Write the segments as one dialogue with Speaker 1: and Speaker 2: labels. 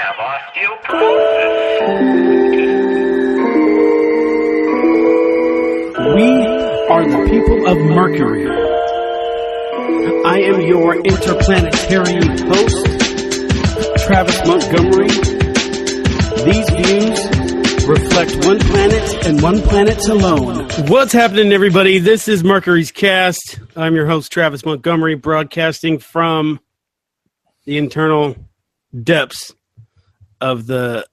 Speaker 1: have osteoporosis.
Speaker 2: We are the people of Mercury. I am your interplanetary host, Travis Montgomery. These views reflect one planet and one planet alone. What's happening, everybody? This is Mercury's Cast. I'm your host, Travis Montgomery, broadcasting from the internal depths of the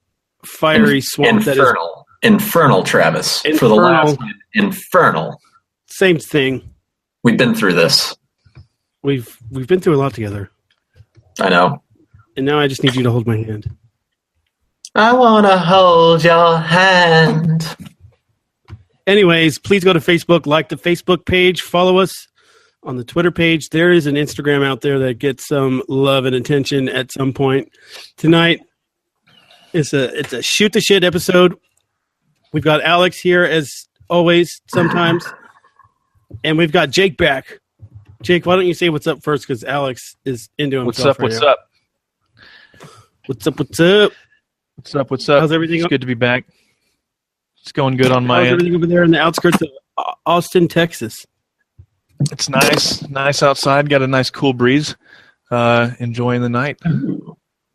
Speaker 2: fiery swamp that is
Speaker 3: infernal, Travis.
Speaker 2: Infernal.
Speaker 3: For the last time, infernal.
Speaker 2: Same thing.
Speaker 3: We've been through this.
Speaker 2: We've been through a lot together.
Speaker 3: I know.
Speaker 2: And now I just need you to hold my hand.
Speaker 3: I want to hold your hand.
Speaker 2: Anyways, please go to Facebook, like the Facebook page, follow us on the Twitter page. There is an Instagram out there that gets some love and attention at some point. Tonight, it's a shoot the shit episode. We've got Alex here as always, sometimes. And we've got Jake back. Jake, why don't you say what's up first, because Alex is into himself.
Speaker 4: What's up?
Speaker 2: What's up? How's everything?
Speaker 4: It's good to be back. It's going good on my
Speaker 2: How's
Speaker 4: end.
Speaker 2: everything over there in the outskirts of Austin, Texas?
Speaker 4: It's nice outside. Got a nice cool breeze. Enjoying the night.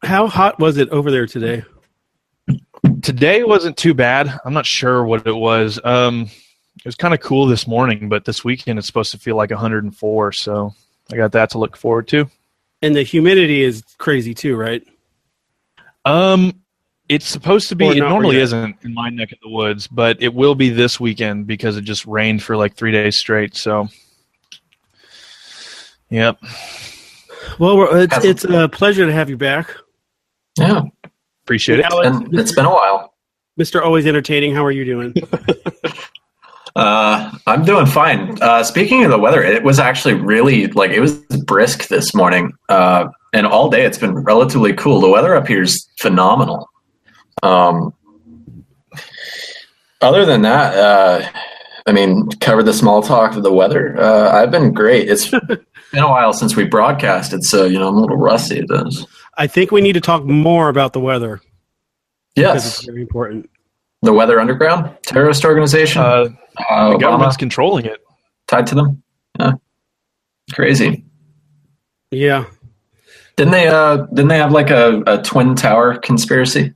Speaker 2: How hot was it over there today?
Speaker 4: Today wasn't too bad. I'm not sure what it was. It was kind of cool this morning, but this weekend it's supposed to feel like 104, so I got that to look forward to.
Speaker 2: And the humidity is crazy too, right?
Speaker 4: It's supposed to be. It normally
Speaker 2: really.
Speaker 4: isn't in my neck of the woods, but it will be this weekend because it just rained for like 3 days straight. So, yep.
Speaker 2: Well, it's a pleasure to have you back.
Speaker 3: Yeah.
Speaker 4: Appreciate it.
Speaker 2: Alex,
Speaker 3: It's been a while.
Speaker 2: Mr. Always Entertaining, how are you doing?
Speaker 3: I'm doing fine. Speaking of the weather, it was actually really, it was brisk this morning. And all day it's been relatively cool. The weather up here is phenomenal. Other than that, covered the small talk of the weather. I've been great. It's been a while since we broadcasted, so, I'm a little rusty at this.
Speaker 2: I think we need to talk more about the weather. Because
Speaker 3: Yes.
Speaker 2: it's very important.
Speaker 3: The Weather Underground, terrorist organization.
Speaker 4: The government's controlling it.
Speaker 3: Tied to them. Yeah. Crazy.
Speaker 2: Yeah.
Speaker 3: Didn't they have like a twin tower conspiracy?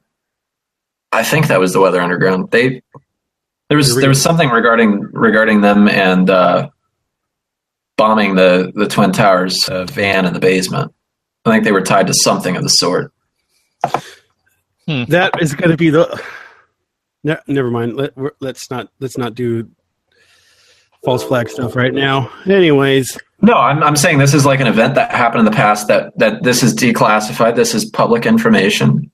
Speaker 3: I think that was the Weather Underground. There was something regarding them and bombing the twin towers van in the basement. I think they were tied to something of the sort.
Speaker 2: That is going to be the. Never mind. Let's not do false flag stuff right now. Anyways.
Speaker 3: No, I'm saying this is like an event that happened in the past that this is declassified. This is public information.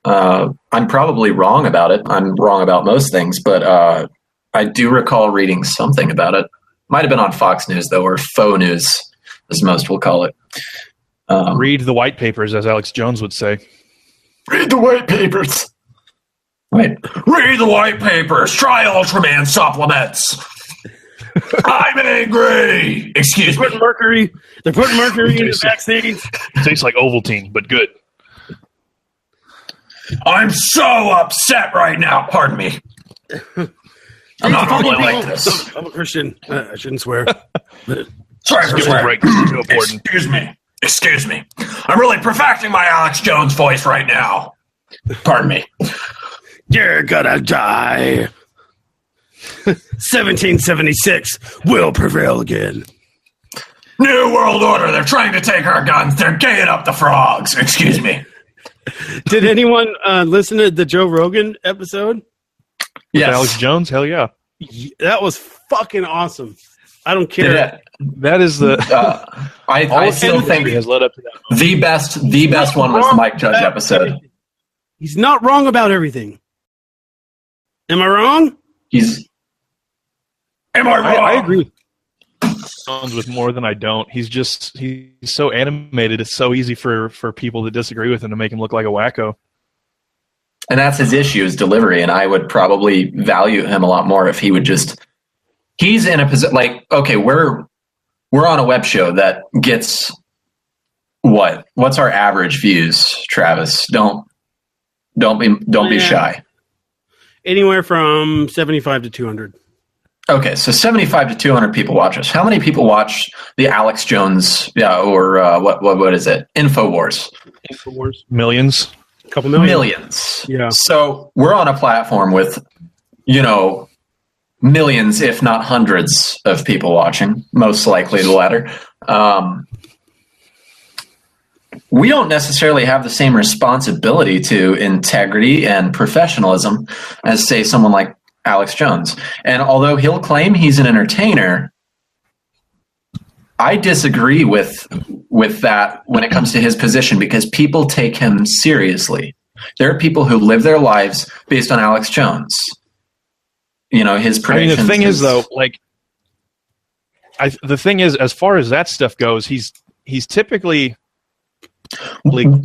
Speaker 3: I'm probably wrong about it. I'm wrong about most things, but I do recall reading something about it. Might have been on Fox News, though, or faux news, as most will call it.
Speaker 4: Read the white papers, as Alex Jones would say.
Speaker 3: Read the white papers. Wait. Read the white papers. Try Ultraman supplements. I'm angry. Excuse me.
Speaker 2: They're putting mercury in the vaccines.
Speaker 4: It tastes like Ovaltine, but good.
Speaker 3: I'm so upset right now. Pardon me. I'm not normally like this.
Speaker 2: I'm a Christian. I shouldn't swear.
Speaker 3: Sorry for swearing. Excuse me. I'm really perfecting my Alex Jones voice right now. Pardon me.
Speaker 2: You're gonna die. 1776 will prevail again.
Speaker 3: New World Order. They're trying to take our guns. They're gaying up the frogs. Excuse me.
Speaker 2: Did anyone listen to the Joe Rogan episode?
Speaker 3: Yes.
Speaker 4: With Alex Jones? Hell yeah.
Speaker 2: That was fucking awesome. I don't care.
Speaker 4: That is the.
Speaker 3: I still think
Speaker 4: has led up to that.
Speaker 3: The best one was the Mike Judge episode.
Speaker 2: He's not wrong about everything. Am I wrong?
Speaker 3: Am I wrong?
Speaker 4: I agree with Jones with more than I don't. He's so animated. It's so easy for people to disagree with him to make him look like a wacko.
Speaker 3: And that's his issue, is delivery. And I would probably value him a lot more if he would just. He's in a position like, okay, we're on a web show that gets What's our average views, Travis? Don't be shy.
Speaker 2: Anywhere from 75 to 200.
Speaker 3: Okay, so 75 to 200 people watch us. How many people watch the Alex Jones, or what is it? InfoWars.
Speaker 4: Millions.
Speaker 2: A couple million.
Speaker 3: Millions.
Speaker 2: Yeah.
Speaker 3: So we're on a platform with, millions, if not hundreds of people watching, most likely the latter. We don't necessarily have the same responsibility to integrity and professionalism as, say, someone like Alex Jones. And although he'll claim he's an entertainer, I disagree with that when it comes to his position, because people take him seriously. There are people who live their lives based on Alex Jones. His predictions.
Speaker 4: The thing is, though, the thing is, as far as that stuff goes, he's typically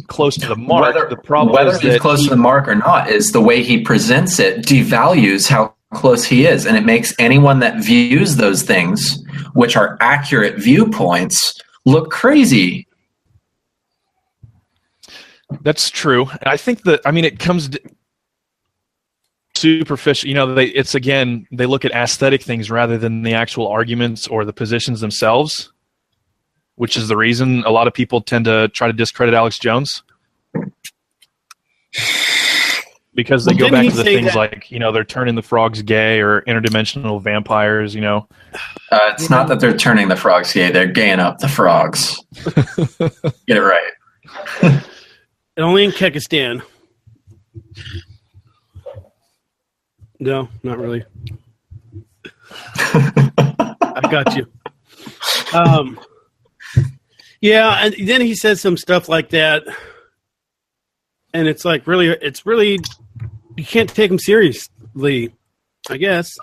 Speaker 4: close to the mark.
Speaker 3: Whether,
Speaker 4: the problem
Speaker 3: whether
Speaker 4: is
Speaker 3: he's
Speaker 4: that
Speaker 3: close to the mark or not is the way he presents it devalues how close he is, and it makes anyone that views those things, which are accurate viewpoints, look crazy.
Speaker 4: That's true. I think that it comes superficial. They look at aesthetic things rather than the actual arguments or the positions themselves, which is the reason a lot of people tend to try to discredit Alex Jones. Because they go back to the things like, they're turning the frogs gay or interdimensional vampires,
Speaker 3: It's not that they're turning the frogs gay, they're gaying up the frogs. Get it right.
Speaker 2: And only in Kekistan. No, not really. I got you. Yeah, and then he says some stuff like that, and it's really, you can't take him seriously, I guess.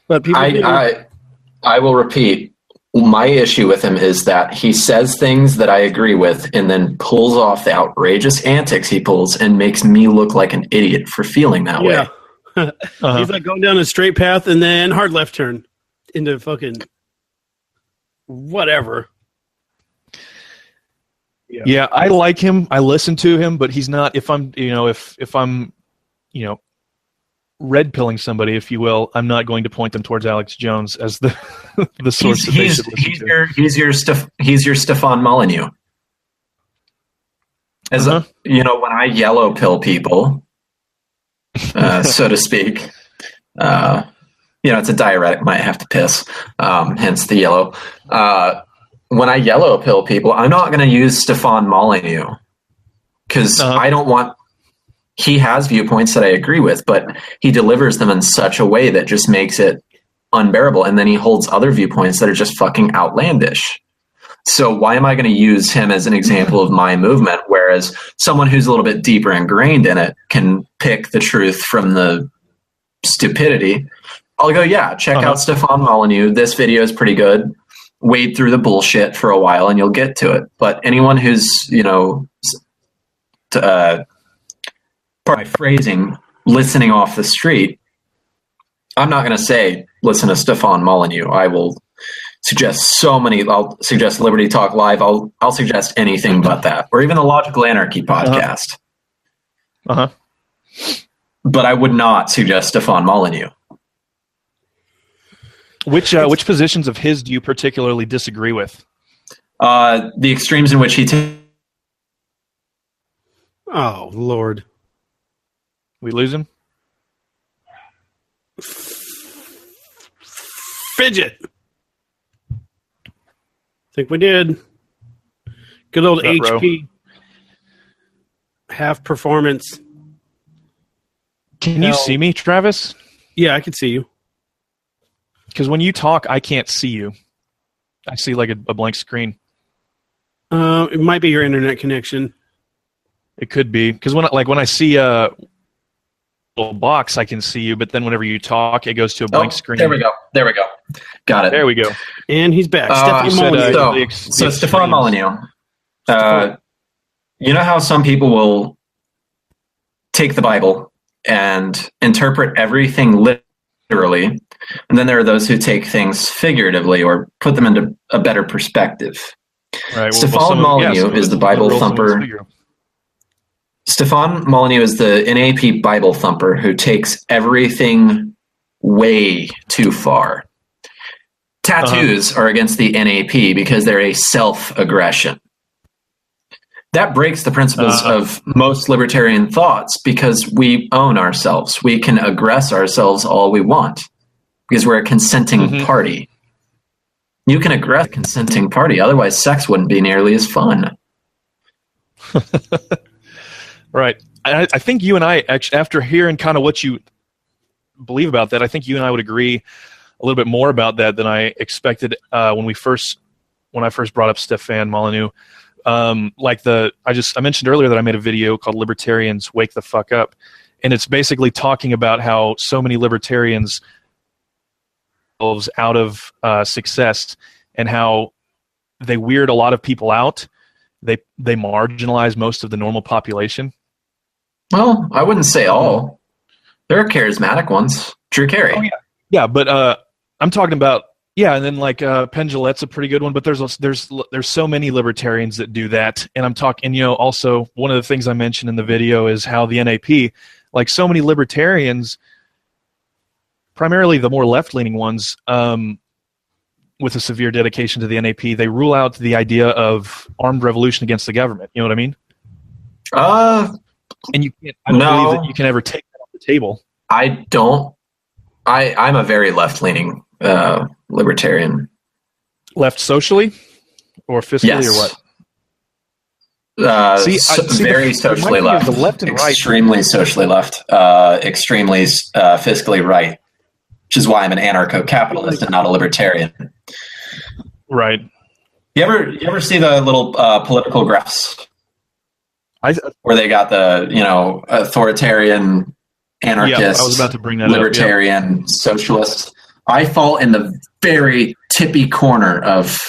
Speaker 2: But people,
Speaker 3: I will repeat. My issue with him is that he says things that I agree with, and then pulls off the outrageous antics he pulls, and makes me look like an idiot for feeling that way.
Speaker 2: He's like going down a straight path and then hard left turn into fucking whatever.
Speaker 4: Yeah, I like him. I listen to him, but he's not. If I'm red pilling somebody, if you will, I'm not going to point them towards Alex Jones as the source that they should listen to.
Speaker 3: He's your Stefan Molyneux. When I yellow pill people, so to speak, it's a diuretic, might have to piss, hence the yellow. When I yellow pill people, I'm not going to use Stefan Molyneux because I don't want. He has viewpoints that I agree with, but he delivers them in such a way that just makes it unbearable. And then he holds other viewpoints that are just fucking outlandish. So why am I going to use him as an example of my movement, whereas someone who's a little bit deeper ingrained in it can pick the truth from the stupidity? I'll go, check out Stefan Molyneux. This video is pretty good. Wade through the bullshit for a while and you'll get to it. But anyone who's, pardon my phrasing, listening off the street, I'm not going to say, listen to Stefan Molyneux. I will suggest I'll suggest Liberty Talk Live. I'll suggest anything but that, or even the Logical Anarchy podcast. But I would not suggest Stefan Molyneux.
Speaker 4: Which positions of his do you particularly disagree with?
Speaker 3: The extremes in which he
Speaker 2: oh, Lord.
Speaker 4: We lose him?
Speaker 2: Fidget. Think we did. Good old HP. Half performance.
Speaker 4: Can you see me, Travis?
Speaker 2: Yeah, I can see you.
Speaker 4: Because when you talk, I can't see you. I see like a blank screen.
Speaker 2: It might be your internet connection.
Speaker 4: It could be. Because when I see a little box, I can see you, but then whenever you talk, it goes to a blank screen.
Speaker 3: There we go. Got it.
Speaker 4: There we go.
Speaker 2: And he's back. Stefan Molyneux.
Speaker 3: So Stefan Molyneux. You know how some people will take the Bible and interpret everything literally, and then there are those who take things figuratively or put them into a better perspective.
Speaker 4: Right.
Speaker 3: Stefan Molyneux is the Bible thumper. Stefan Molyneux is the NAP Bible thumper who takes everything way too far. Tattoos are against the NAP because they're a self-aggression. That breaks the principles of most libertarian thoughts because we own ourselves. We can aggress ourselves all we want because we're a consenting party. You can aggress a consenting party, otherwise sex wouldn't be nearly as fun.
Speaker 4: Right. I think you and I, actually, after hearing kind of what you believe about that, I think you and I would agree a little bit more about that than I expected when I first brought up Stefan Molyneux. I mentioned earlier that I made a video called Libertarians Wake the Fuck Up, and it's basically talking about how so many libertarians out of success and how they weird a lot of people out. They marginalize most of the normal population. Well,
Speaker 3: I wouldn't say all. There are charismatic ones. Drew Carey.
Speaker 4: Oh, yeah. Yeah, but I'm talking about, and then like Penn Jillette's a pretty good one, but there's so many libertarians that do that. And I'm talking, also one of the things I mentioned in the video is how the NAP, like so many libertarians, primarily the more left-leaning ones, with a severe dedication to the NAP, they rule out the idea of armed revolution against the government. You know what I mean? And you can't. I don't believe that you can ever take that off the table.
Speaker 3: I don't. I'm a very left-leaning libertarian.
Speaker 4: Left socially or fiscally or what?
Speaker 3: Very socially left.
Speaker 4: The left and
Speaker 3: extremely
Speaker 4: right.
Speaker 3: Socially left. Extremely fiscally right. Which is why I'm an anarcho-capitalist and not a libertarian.
Speaker 4: Right.
Speaker 3: You ever see the little political graphs where they got the authoritarian, anarchist,
Speaker 4: I was about to bring that
Speaker 3: libertarian, socialist? I fall in the very tippy corner of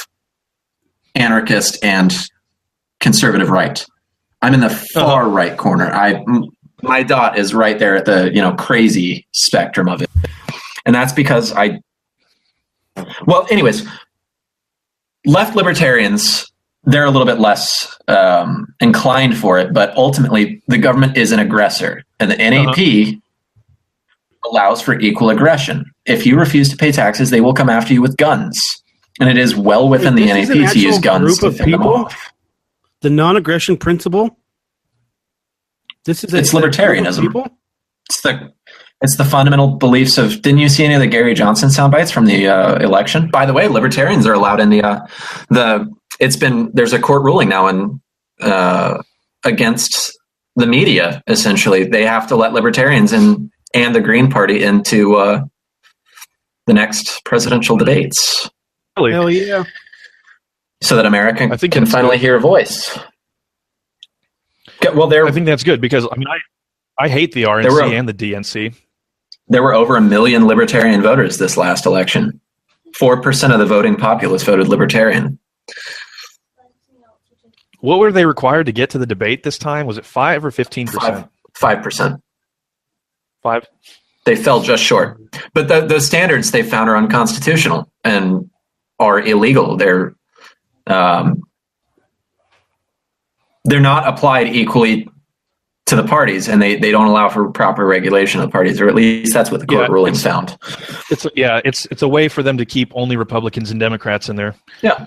Speaker 3: anarchist and conservative right. I'm in the far right corner. My dot is right there at the crazy spectrum of it. And that's because anyways, left libertarians, they're a little bit less inclined for it, but ultimately the government is an aggressor, and the NAP allows for equal aggression. If you refuse to pay taxes, they will come after you with guns, and it is well within the NAP to use guns to fend them off.
Speaker 2: The non-aggression principle. It's
Speaker 3: libertarianism. It's the fundamental beliefs of. Didn't you see any of the Gary Johnson sound bites from the election? By the way, libertarians are allowed in there's a court ruling now against the media. Essentially, they have to let libertarians and the Green Party into the next presidential debates.
Speaker 4: Really?
Speaker 2: Hell yeah!
Speaker 3: So that America can finally hear a voice. Well,
Speaker 4: I think that's good because I hate the RNC and the DNC.
Speaker 3: There were over 1 million libertarian voters this last election. 4% of the voting populace voted libertarian.
Speaker 4: What were they required to get to the debate this time? Was it 5 or 15%?
Speaker 3: 5%.
Speaker 4: 5?
Speaker 3: They fell just short. But those standards they found are unconstitutional and are illegal. They're not applied equally to the parties, and they don't allow for proper regulation of parties, or at least that's what the court ruling found.
Speaker 4: It's a way for them to keep only Republicans and Democrats in there.
Speaker 3: Yeah.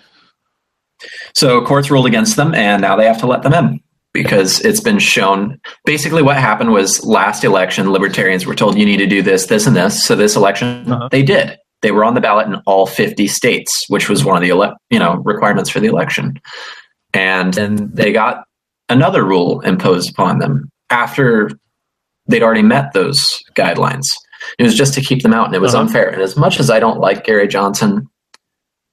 Speaker 3: So courts ruled against them, and now they have to let them in because it's been shown. Basically, what happened was last election, libertarians were told you need to do this, this, and this. So this election, they did. They were on the ballot in all 50 states, which was one of the requirements for the election, and then they got another rule imposed upon them after they'd already met those guidelines. It was just to keep them out, and it was unfair. And as much as I don't like Gary Johnson,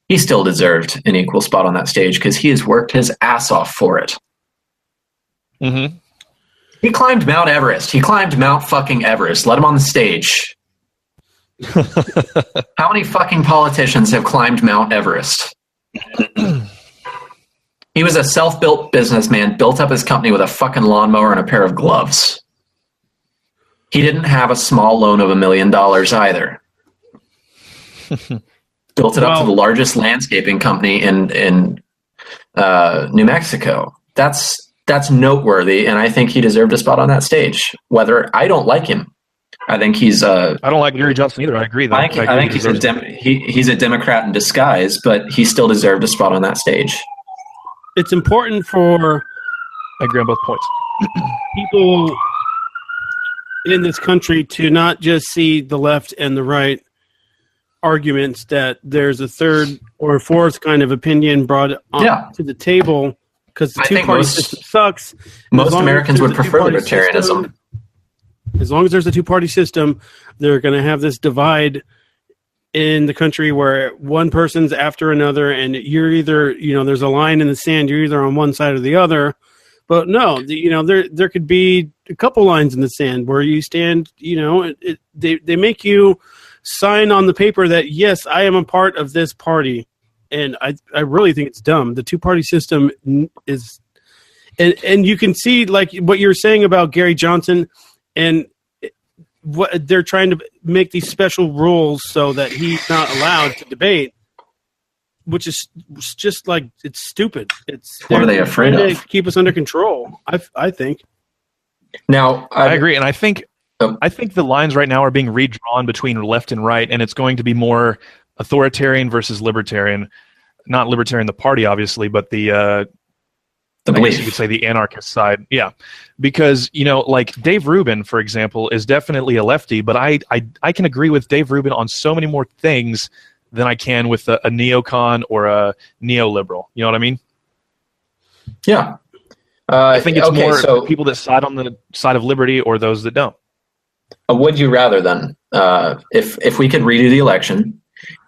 Speaker 3: he still deserved an equal spot on that stage because he has worked his ass off for it.
Speaker 4: Mm-hmm.
Speaker 3: He climbed Mount Everest. He climbed Mount fucking Everest. Let him on the stage. How many fucking politicians have climbed Mount Everest? He was a self-built businessman, built up his company with a fucking lawnmower and a pair of gloves. He didn't have a small loan of $1 million either. Built it up to the largest landscaping company in New Mexico. That's noteworthy, and I think he deserved a spot on that stage. Whether I don't like him, I think he's. I
Speaker 4: don't like Gary Johnson either. I agree. Though.
Speaker 3: I think he's a Democrat in disguise, but he still deserved a spot on that stage.
Speaker 2: It's important for.
Speaker 4: I agree on both points.
Speaker 2: People in this country to not just see the left and the right arguments, that there's a third or fourth kind of opinion brought to the table, because the two-party system sucks.
Speaker 3: Most Americans would prefer libertarianism.
Speaker 2: As long as there's a two-party system, they're going to have this divide in the country where one person's after another, and you're either, there's a line in the sand, you're either on one side or the other. But no, there could be a couple lines in the sand where you stand, they make you sign on the paper that, yes, I am a part of this party. And I really think it's dumb. The two-party system is, and you can see, like, what you're saying about Gary Johnson, and what they're trying to make these special rules so that he's not allowed to debate, which is just like, it's stupid.
Speaker 3: What are they afraid of?
Speaker 2: To keep us under control, I think.
Speaker 3: Now,
Speaker 4: I agree, and I think the lines right now are being redrawn between left and right, and it's going to be more authoritarian versus libertarian. Not libertarian, the party, obviously, but the belief. You could say the anarchist side. Yeah. Because, like Dave Rubin, for example, is definitely a lefty, but I can agree with Dave Rubin on so many more things than I can with a neocon or a neoliberal. You know what I mean?
Speaker 3: Yeah.
Speaker 4: I think it's more people that side on the side of liberty or those that don't.
Speaker 3: Would you rather then, if we could redo the election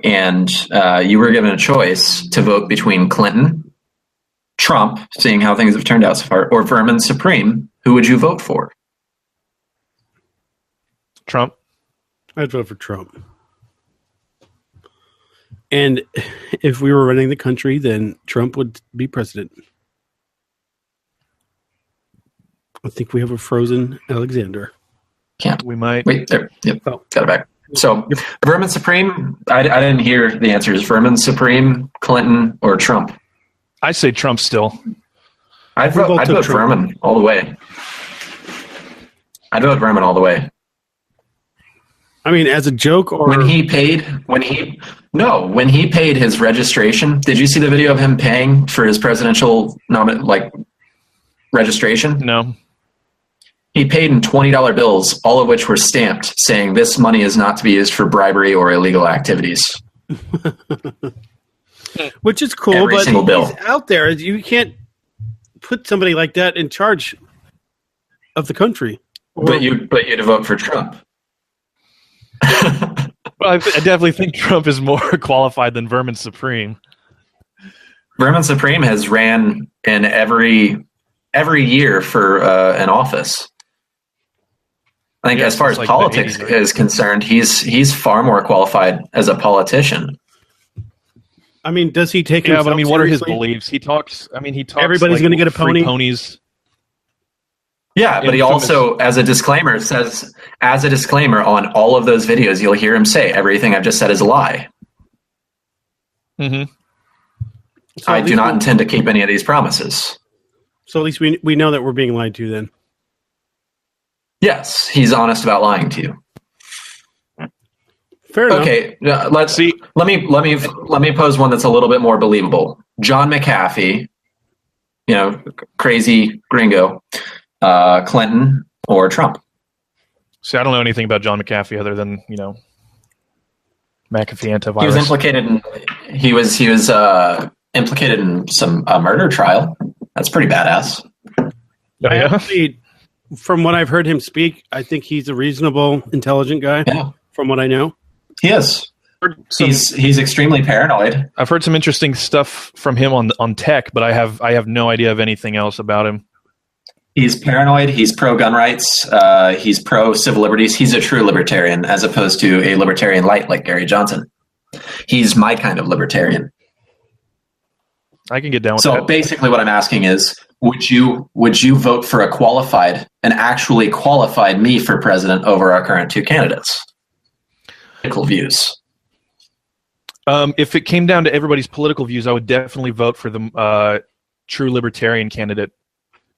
Speaker 3: and you were given a choice to vote between Clinton, Trump, seeing how things have turned out so far, or Vermin Supreme, who would you vote for?
Speaker 4: Trump.
Speaker 2: I'd vote for Trump. And if we were running the country, then Trump would be president. I think we have a frozen Alexander.
Speaker 3: Can't.
Speaker 4: We might.
Speaker 3: Wait, there. Yep. Oh. Got it back. So, Vermin Supreme, I didn't hear the answers. Vermin Supreme, Clinton, or Trump?
Speaker 4: I say Trump still.
Speaker 3: I'd vote Vermin all the way. I'd vote Vermin all the way.
Speaker 2: I mean, as a joke, or
Speaker 3: when he paid his registration. Did you see the video of him paying for his presidential registration?
Speaker 4: No.
Speaker 3: He paid in $20 bills, all of which were stamped, saying this money is not to be used for bribery or illegal activities.
Speaker 2: Which is cool,
Speaker 3: Every
Speaker 2: but
Speaker 3: single bill.
Speaker 2: He's out there. You can't put somebody like that in charge of the country.
Speaker 3: But you'd vote for Trump.
Speaker 4: Well, I definitely think Trump is more qualified than Vermin Supreme.
Speaker 3: Vermin Supreme has ran in every year for an office. I think, as far as politics is concerned, he's far more qualified as a politician.
Speaker 2: I mean, does he take?
Speaker 4: Yeah, but I mean, what are his beliefs? He talks.
Speaker 2: Everybody's going to get a pony.
Speaker 4: Ponies.
Speaker 3: Yeah, but he also, as a disclaimer on all of those videos, you'll hear him say everything I've just said is a lie.
Speaker 4: Mm-hmm.
Speaker 3: So I do not intend to keep any of these promises.
Speaker 2: So at least we know that we're being lied to then.
Speaker 3: Yes, he's honest about lying to you.
Speaker 2: Fair enough.
Speaker 3: Okay, let's see. Let me pose one that's a little bit more believable. John McAfee, crazy gringo, Clinton or Trump.
Speaker 4: See, I don't know anything about John McAfee other than McAfee antivirus.
Speaker 3: He was implicated in some murder trial. That's pretty badass.
Speaker 2: Actually, from what I've heard him speak, I think he's a reasonable, intelligent guy.
Speaker 3: Yeah.
Speaker 2: From what I know,
Speaker 3: he is. He's extremely paranoid.
Speaker 4: I've heard some interesting stuff from him on tech, but I have no idea of anything else about him.
Speaker 3: He's paranoid. He's pro-gun rights. He's pro-civil liberties. He's a true libertarian, as opposed to a libertarian light like Gary Johnson. He's my kind of libertarian.
Speaker 4: I can get down with
Speaker 3: that.
Speaker 4: So
Speaker 3: basically what I'm asking is, would you vote for an actually qualified me for president over our current two candidates? Political views.
Speaker 4: If it came down to everybody's political views, I would definitely vote for the true libertarian candidate.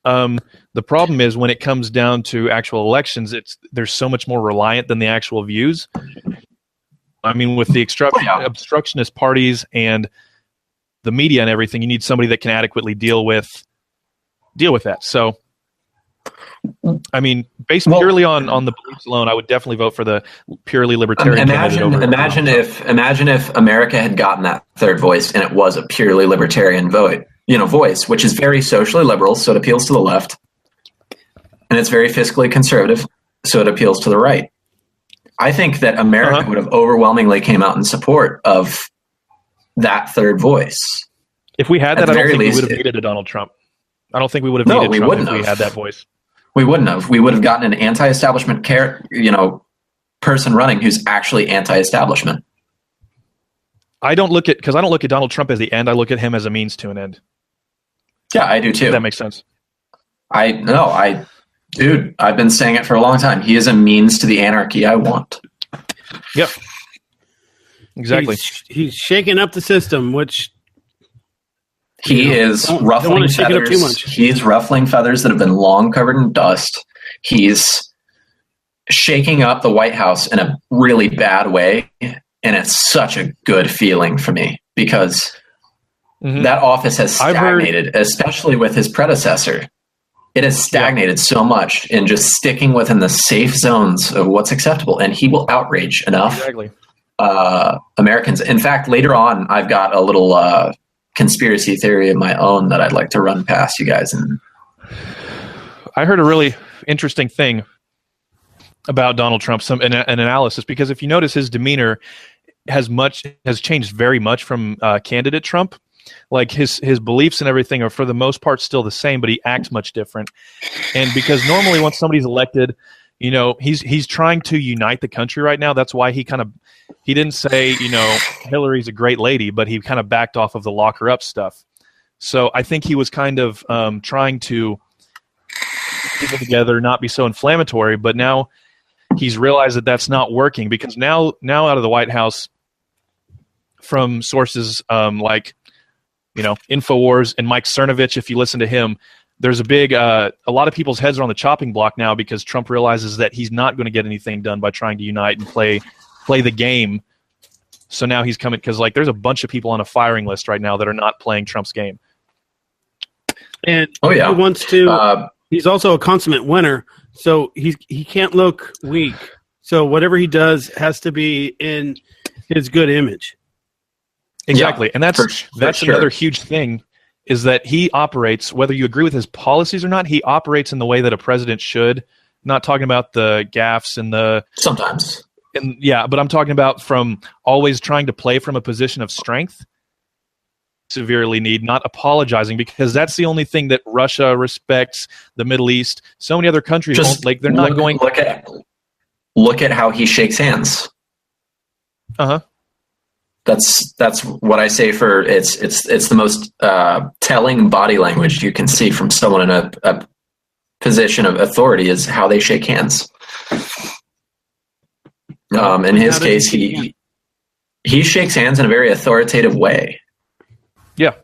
Speaker 4: The problem is when it comes down to actual elections, they're so much more reliant than the actual views. I mean, with the obstructionist parties and the media and everything, you need somebody that can adequately deal with that. So, I mean, based purely on the beliefs alone, I would definitely vote for the purely libertarian candidate.
Speaker 3: Imagine if America had gotten that third voice and it was a purely libertarian voice, which is very socially liberal, so it appeals to the left, and it's very fiscally conservative, so it appeals to the right. I think that America would have overwhelmingly came out in support of that third voice.
Speaker 4: If we had that, I don't think we would have needed a Donald Trump. I don't think we would have needed Trump if we had that voice.
Speaker 3: We wouldn't have. We would have gotten an anti-establishment person running who's actually anti-establishment.
Speaker 4: I don't look at Donald Trump as the end. I look at him as a means to an end.
Speaker 3: Yeah, I do too.
Speaker 4: If that makes sense.
Speaker 3: Dude, I've been saying it for a long time. He is a means to the anarchy I want.
Speaker 4: Yep. Exactly.
Speaker 2: He's shaking up the system, which
Speaker 3: he is ruffling feathers. He's ruffling feathers that have been long covered in dust. He's shaking up the White House in a really bad way, and it's such a good feeling for me because that office has stagnated, especially with his predecessor. It has stagnated so much in just sticking within the safe zones of what's acceptable, and he will outrage enough Americans. In fact, later on, I've got a little conspiracy theory of my own that I'd like to run past you guys. And
Speaker 4: I heard a really interesting thing about Donald Trump, an analysis, because if you notice, his demeanor has changed very much from candidate Trump. Like his beliefs and everything are for the most part still the same, but he acts much different. And because normally once somebody's elected, he's trying to unite the country right now. That's why he didn't say, Hillary's a great lady, but he kind of backed off of the lock her up stuff. So I think he was kind of trying to keep people together, not be so inflammatory, but now he's realized that that's not working because now out of the White House, from sources like InfoWars and Mike Cernovich, if you listen to him, there's a lot of people's heads are on the chopping block now because Trump realizes that he's not going to get anything done by trying to unite and play the game. So now he's coming because there's a bunch of people on a firing list right now that are not playing Trump's game.
Speaker 2: And he wants to. He's also a consummate winner, so he can't look weak. So whatever he does has to be in his good image.
Speaker 4: Exactly,
Speaker 3: yeah,
Speaker 4: and that's another huge thing is that he operates, whether you agree with his policies or not, he operates in the way that a president should. Not talking about the gaffes and the
Speaker 3: sometimes.
Speaker 4: But I'm talking about from always trying to play from a position of strength, severely need, not apologizing, because that's the only thing that Russia respects, the Middle East. So many other countries won't, they're not going.
Speaker 3: Look at how he shakes hands. That's what I say for it's the most telling body language you can see from someone in a position of authority is how they shake hands. In his case, he shakes hands in a very authoritative way.
Speaker 4: Yeah,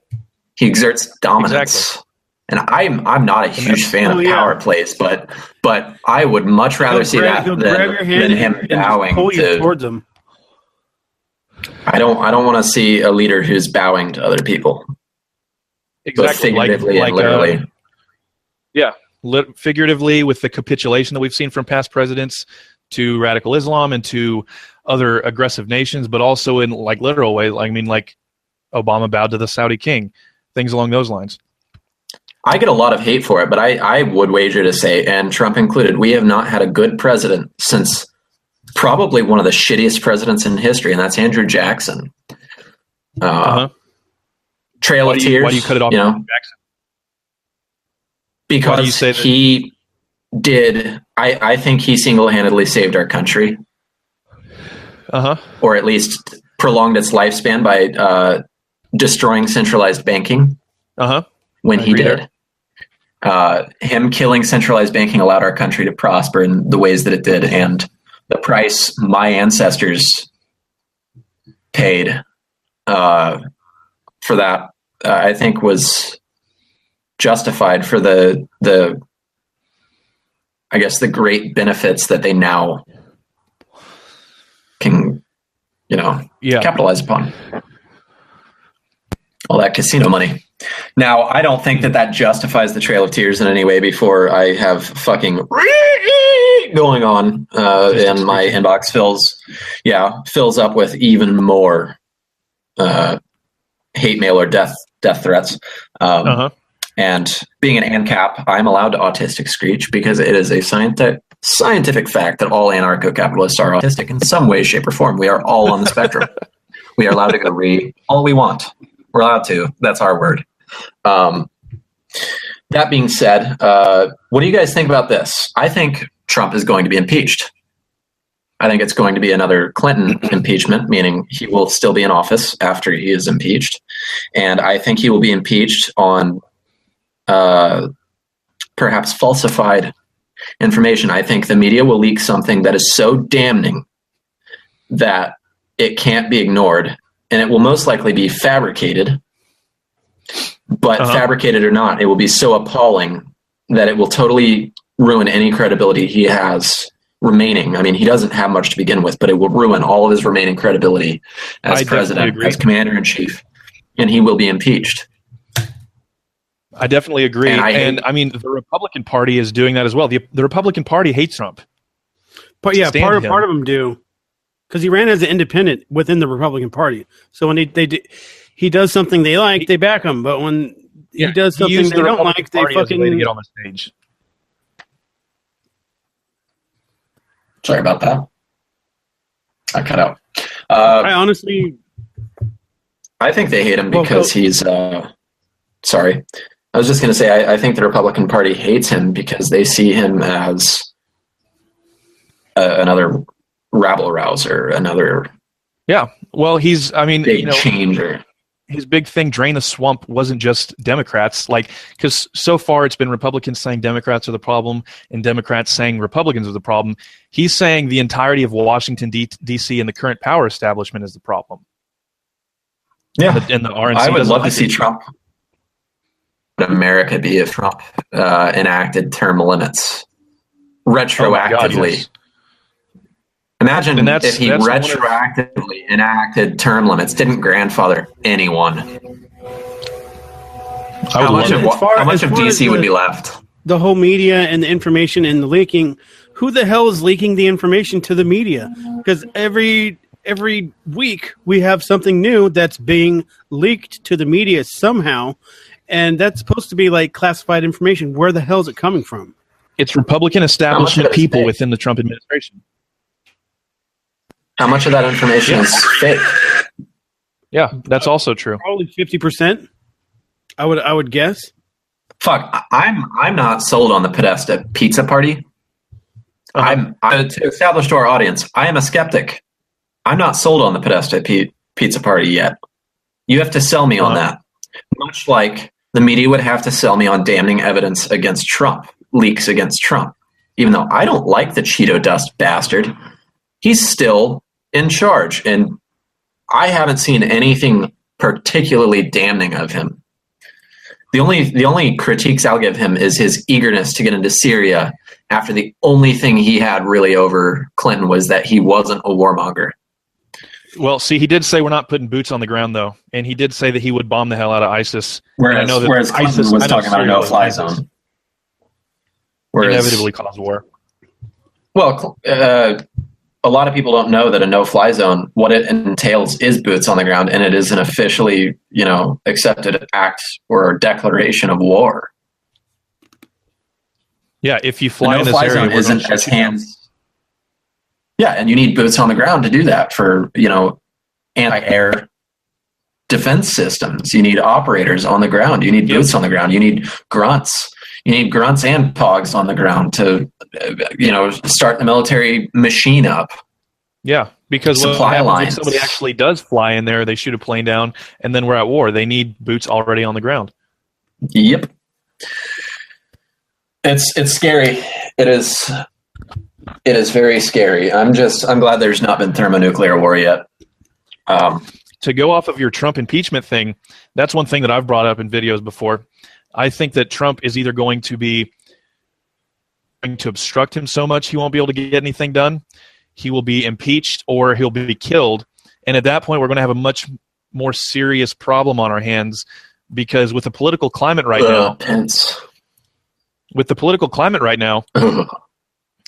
Speaker 3: he exerts dominance.
Speaker 4: Exactly.
Speaker 3: And I'm not a huge fan of power plays, but I would much rather see that than him bowing
Speaker 2: towards him.
Speaker 3: I don't want to see a leader who's bowing to other people.
Speaker 4: Exactly,
Speaker 3: both figuratively and literally.
Speaker 4: Figuratively with the capitulation that we've seen from past presidents to radical Islam and to other aggressive nations, but also in literal ways. Like Obama bowed to the Saudi king, things along those lines.
Speaker 3: I get a lot of hate for it, but I would wager to say, and Trump included, we have not had a good president since probably one of the shittiest presidents in history, and that's Andrew Jackson. Trail of Tears.
Speaker 4: Why do you cut it off? Jackson?
Speaker 3: Because he did. I think he single-handedly saved our country, or at least prolonged its lifespan by destroying centralized banking. When he did. Him killing centralized banking allowed our country to prosper in the ways that it did, and the price my ancestors paid for that, I think was justified for the I guess the great benefits that they now can, capitalize upon. All that casino money. Now, I don't think that justifies the Trail of Tears in any way before I have fucking going on and my inbox fills up with even more hate mail or death threats. And being an ANCAP, I'm allowed to autistic screech because it is a scientific fact that all anarcho-capitalists are autistic in some way, shape, or form. We are all on the spectrum. We are allowed to go read all we want. We're allowed to. That's our word. That being said, what do you guys think about this? I think Trump is going to be impeached. I think it's going to be another Clinton impeachment, meaning he will still be in office after he is impeached. And I think he will be impeached on perhaps falsified information. I think the media will leak something that is so damning that it can't be ignored, and it will most likely be fabricated. But fabricated or not, it will be so appalling that it will totally ruin any credibility he has remaining. I mean, he doesn't have much to begin with, but it will ruin all of his remaining credibility as president, as commander-in-chief, and he will be impeached.
Speaker 4: I definitely agree. And I mean, the Republican Party is doing that as well. The Republican Party hates Trump.
Speaker 2: But yeah, part of them do, because he ran as an independent within the Republican Party. So when he does something they like, they back him. But when he does something they don't like, they fucking
Speaker 4: way to get on the stage.
Speaker 3: Sorry about that. I cut out.
Speaker 2: I
Speaker 3: think they hate him because he's. Sorry. I was just going to say, I think the Republican Party hates him because they see him as another rabble rouser, another.
Speaker 4: Yeah. Well,
Speaker 3: big changer.
Speaker 4: His big thing, drain the swamp, wasn't just Democrats. Because so far it's been Republicans saying Democrats are the problem and Democrats saying Republicans are the problem. He's saying the entirety of Washington, D.C. and the current power establishment is the problem.
Speaker 3: Yeah.
Speaker 4: And the RNC
Speaker 3: I would love to see Trump. America be if Trump enacted term limits retroactively. Imagine if he retroactively enacted term limits, didn't grandfather anyone. How much of DC would be left?
Speaker 2: The whole media and the information and the leaking. Who the hell is leaking the information to the media? Because every week we have something new that's being leaked to the media somehow. And that's supposed to be like classified information. Where the hell is it coming from?
Speaker 4: It's Republican establishment people within the Trump administration.
Speaker 3: How much of that information is fake?
Speaker 4: Yeah, that's also true.
Speaker 2: Probably 50%. I would guess.
Speaker 3: Fuck, I'm not sold on the Podesta pizza party. I'm to establish to our audience, I am a skeptic. I'm not sold on the Podesta pizza party yet. You have to sell me on that. Much like the media would have to sell me on damning evidence against Trump, leaks against Trump. Even though I don't like the Cheeto dust bastard, he's still in charge. And I haven't seen anything particularly damning of him. The only critiques I'll give him is his eagerness to get into Syria after the only thing he had really over Clinton was that he wasn't a warmonger.
Speaker 4: Well, see, he did say we're not putting boots on the ground, though, and he did say that he would bomb the hell out of ISIS.
Speaker 3: Whereas Clinton was talking about a no-fly zone.
Speaker 4: Inevitably cause war.
Speaker 3: Well, a lot of people don't know that a no-fly zone, what it entails is boots on the ground, and it is an officially, accepted act or declaration of war.
Speaker 4: Yeah, if you fly in this area,
Speaker 3: zone isn't as hands. Yeah, and you need boots on the ground to do that for, anti-air defense systems. You need operators on the ground. You need boots on the ground. You need grunts. You need grunts and pogs on the ground to, start the military machine up.
Speaker 4: Yeah, because
Speaker 3: supply lines.
Speaker 4: If somebody actually does fly in there, they shoot a plane down, and then we're at war. They need boots already on the ground.
Speaker 3: Yep. It's scary. It is very scary. I'm glad there's not been thermonuclear war yet.
Speaker 4: to go off of your Trump impeachment thing, that's one thing that I've brought up in videos before. I think that Trump is either going to obstruct him so much he won't be able to get anything done, he will be impeached, or he'll be killed. And at that point, we're going to have a much more serious problem on our hands, because with the political climate right now,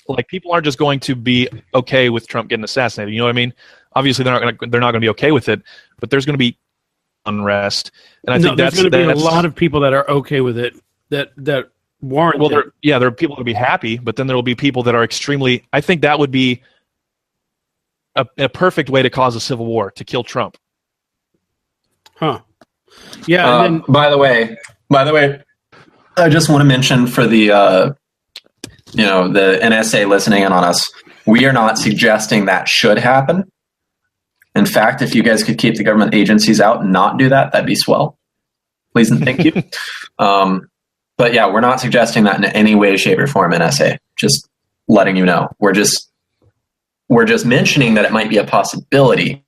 Speaker 4: like, people aren't just going to be okay with Trump getting assassinated. You know what I mean? Obviously, they're not going to be okay with it, but there's going to be unrest, and I think
Speaker 2: there's going to be a lot of people that are okay with it that warrant.
Speaker 4: Well, there are people that will be happy, but then there will be people that are extremely. I think that would be a perfect way to cause a civil war, to kill Trump.
Speaker 2: Huh. Yeah. And then,
Speaker 3: by the way, I just want to mention for the the NSA listening in on us, we are not suggesting that should happen. In fact, if you guys could keep the government agencies out and not do that, that'd be swell. Please and thank you. But yeah, we're not suggesting that in any way, shape, or form, NSA. Just letting you know. We're just mentioning that it might be a possibility,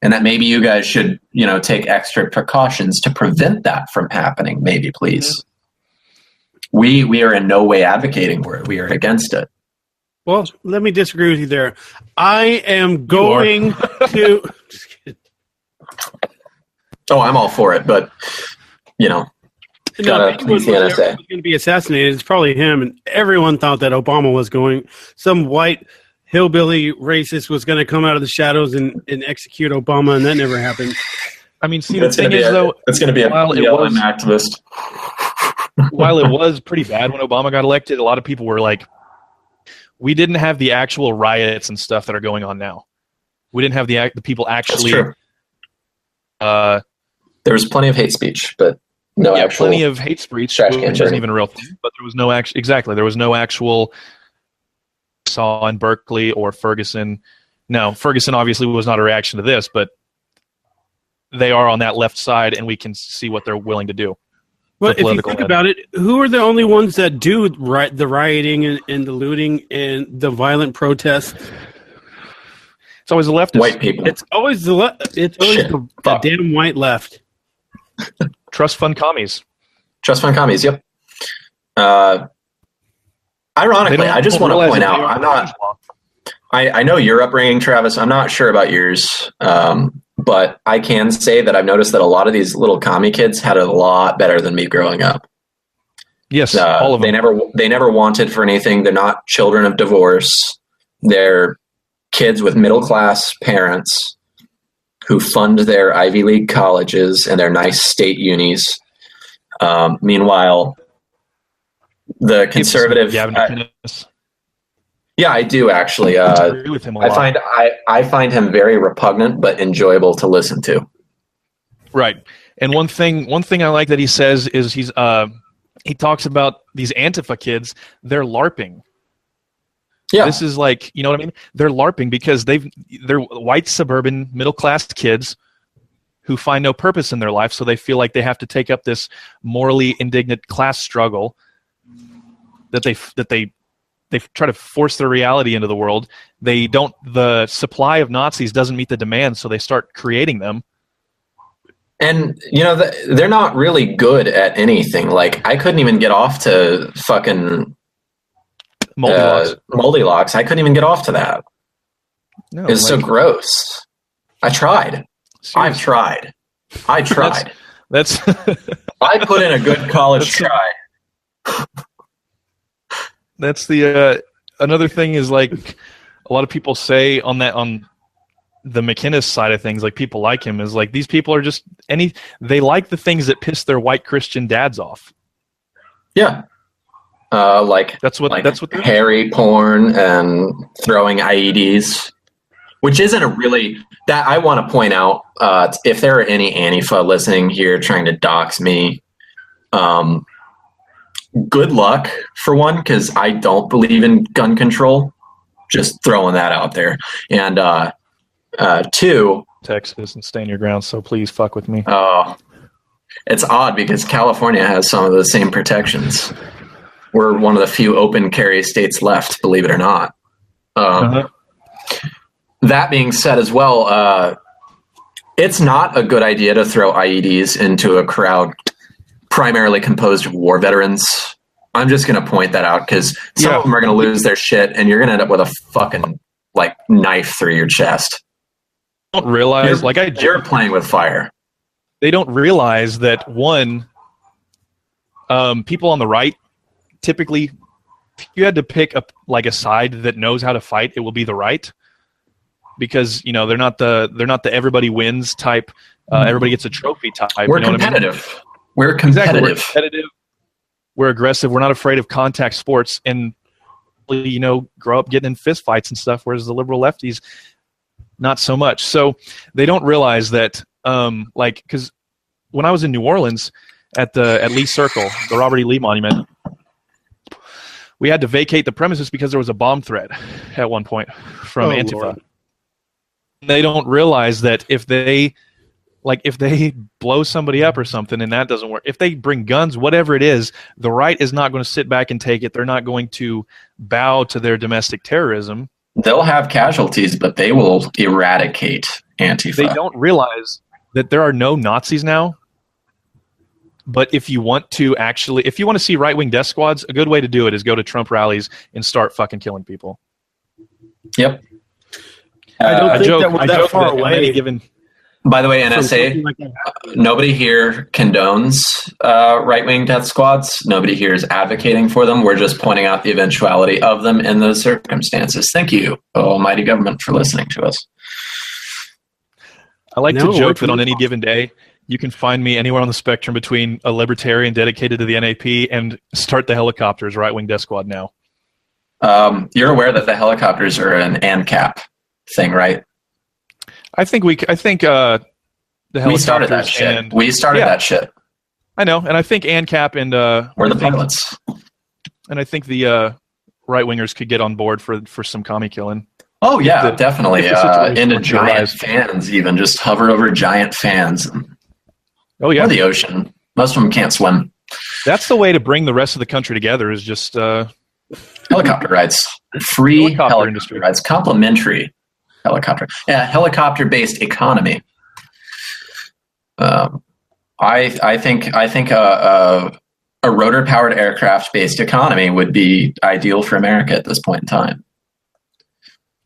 Speaker 3: and that maybe you guys should, take extra precautions to prevent that from happening. Maybe, please. We are in no way advocating for it. We are against it.
Speaker 2: Well, let me disagree with you there. I am going to.
Speaker 3: Oh, I'm all for it, but gotta please the NSA.
Speaker 2: Going to be assassinated. It's probably him, and everyone thought that Obama was going. Some white hillbilly racist was going to come out of the shadows and execute Obama, and that never happened.
Speaker 4: I mean, see, the thing is, though,
Speaker 3: it's going to be a BLM activist.
Speaker 4: While it was pretty bad when Obama got elected, a lot of people were like, we didn't have the actual riots and stuff that are going on now. We didn't have the people actually. That's true.
Speaker 3: There was plenty of hate speech, but no actual.
Speaker 4: Plenty of hate speech, which isn't even a real thing. But there was no actual. Exactly, there was no actual. Saw in Berkeley or Ferguson. No, Ferguson obviously was not a reaction to this, but they are on that left side, and we can see what they're willing to do.
Speaker 2: Well, if you think about it, who are the only ones that do the rioting and the looting and the violent protests?
Speaker 4: It's always the leftists.
Speaker 3: White people.
Speaker 2: It's always the damn white left.
Speaker 4: Trust fund commies.
Speaker 3: Trust fund commies. Yep. Ironically, I just want to point out, I'm not. I know your upbringing, Travis. I'm not sure about yours, but I can say that I've noticed that a lot of these little commie kids had it a lot better than me growing up.
Speaker 4: Yes, all of them.
Speaker 3: They never wanted for anything. They're not children of divorce. They're kids with middle class parents who fund their Ivy League colleges and their nice state unis. Meanwhile, the conservative. Yeah, I do actually.
Speaker 4: I agree with him a lot.
Speaker 3: I find him very repugnant, but enjoyable to listen to.
Speaker 4: Right, and one thing I like that he says is he talks about these Antifa kids. They're LARPing. Yeah, this is like, you know what I mean? They're LARPing because they're white suburban middle class kids who find no purpose in their life, so they feel like they have to take up this morally indignant class struggle that they try to force their reality into the world. The supply of Nazis doesn't meet the demand, so they start creating them.
Speaker 3: And, they're not really good at anything. Like, I couldn't even get off to fucking moldy locks. I couldn't even get off to that. No, it's so gross. I tried. Seriously. I tried.
Speaker 4: That's
Speaker 3: I put in a good college try.
Speaker 4: That's the another thing is, like, a lot of people say on the McInnes side of things, like, people like him, is like, these people are just they like the things that piss their white Christian dads off.
Speaker 3: Yeah. That's what hairy porn and throwing IEDs, which isn't a really that I want to point out. If there are any Antifa listening here trying to dox me, good luck for one, because I don't believe in gun control. Just throwing that out there. And two,
Speaker 4: Texas and stand your ground. So please fuck with me.
Speaker 3: Oh, it's odd because California has some of the same protections. We're one of the few open carry states left, believe it or not. That being said as well, It's not a good idea to throw IEDs into a crowd primarily composed of war veterans. I'm just going to point that out because some of them are going to lose their shit, and you're going to end up with a fucking knife through your chest.
Speaker 4: Don't realize
Speaker 3: you're playing with fire.
Speaker 4: They don't realize that people on the right typically, if you had to pick a side that knows how to fight, it will be the right, because they're not the everybody wins type. Everybody gets a trophy type.
Speaker 3: We're competitive. We're competitive.
Speaker 4: Exactly. We're competitive. We're aggressive. We're not afraid of contact sports, and grow up getting in fist fights and stuff. Whereas the liberal lefties, not so much. So they don't realize that, because when I was in New Orleans at Lee Circle, the Robert E. Lee Monument, we had to vacate the premises because there was a bomb threat at one point from Antifa. Lord. They don't realize that if they blow somebody up or something and that doesn't work, if they bring guns, whatever it is, the right is not going to sit back and take it. They're not going to bow to their domestic terrorism.
Speaker 3: They'll have casualties, but they will eradicate Antifa.
Speaker 4: They don't realize that there are no Nazis now. But if you want to see right-wing death squads, a good way to do it is go to Trump rallies and start fucking killing people.
Speaker 3: Yep.
Speaker 2: I don't think that we're that far away.
Speaker 3: By the way, NSA, nobody here condones right-wing death squads. Nobody here is advocating for them. We're just pointing out the eventuality of them in those circumstances. Thank you, almighty government, for listening to us.
Speaker 4: I like to joke that on any given day, you can find me anywhere on the spectrum between a libertarian dedicated to the NAP and Start the Helicopters right-wing death squad now.
Speaker 3: You're aware that the helicopters are an ANCAP thing, right?
Speaker 4: I think the helicopters.
Speaker 3: We started that shit. That shit.
Speaker 4: I know, and I think ANCAP and
Speaker 3: we're the pilots.
Speaker 4: And I think the right wingers could get on board for some commie killing.
Speaker 3: Oh yeah, definitely. Into giant fans, even just hover over giant fans.
Speaker 4: Oh yeah,
Speaker 3: or the ocean. Most of them can't swim.
Speaker 4: That's the way to bring the rest of the country together. Is just
Speaker 3: helicopter rides, free helicopter rides, complimentary. Helicopter, helicopter-based economy. I think a rotor-powered aircraft-based economy would be ideal for America at this point in time.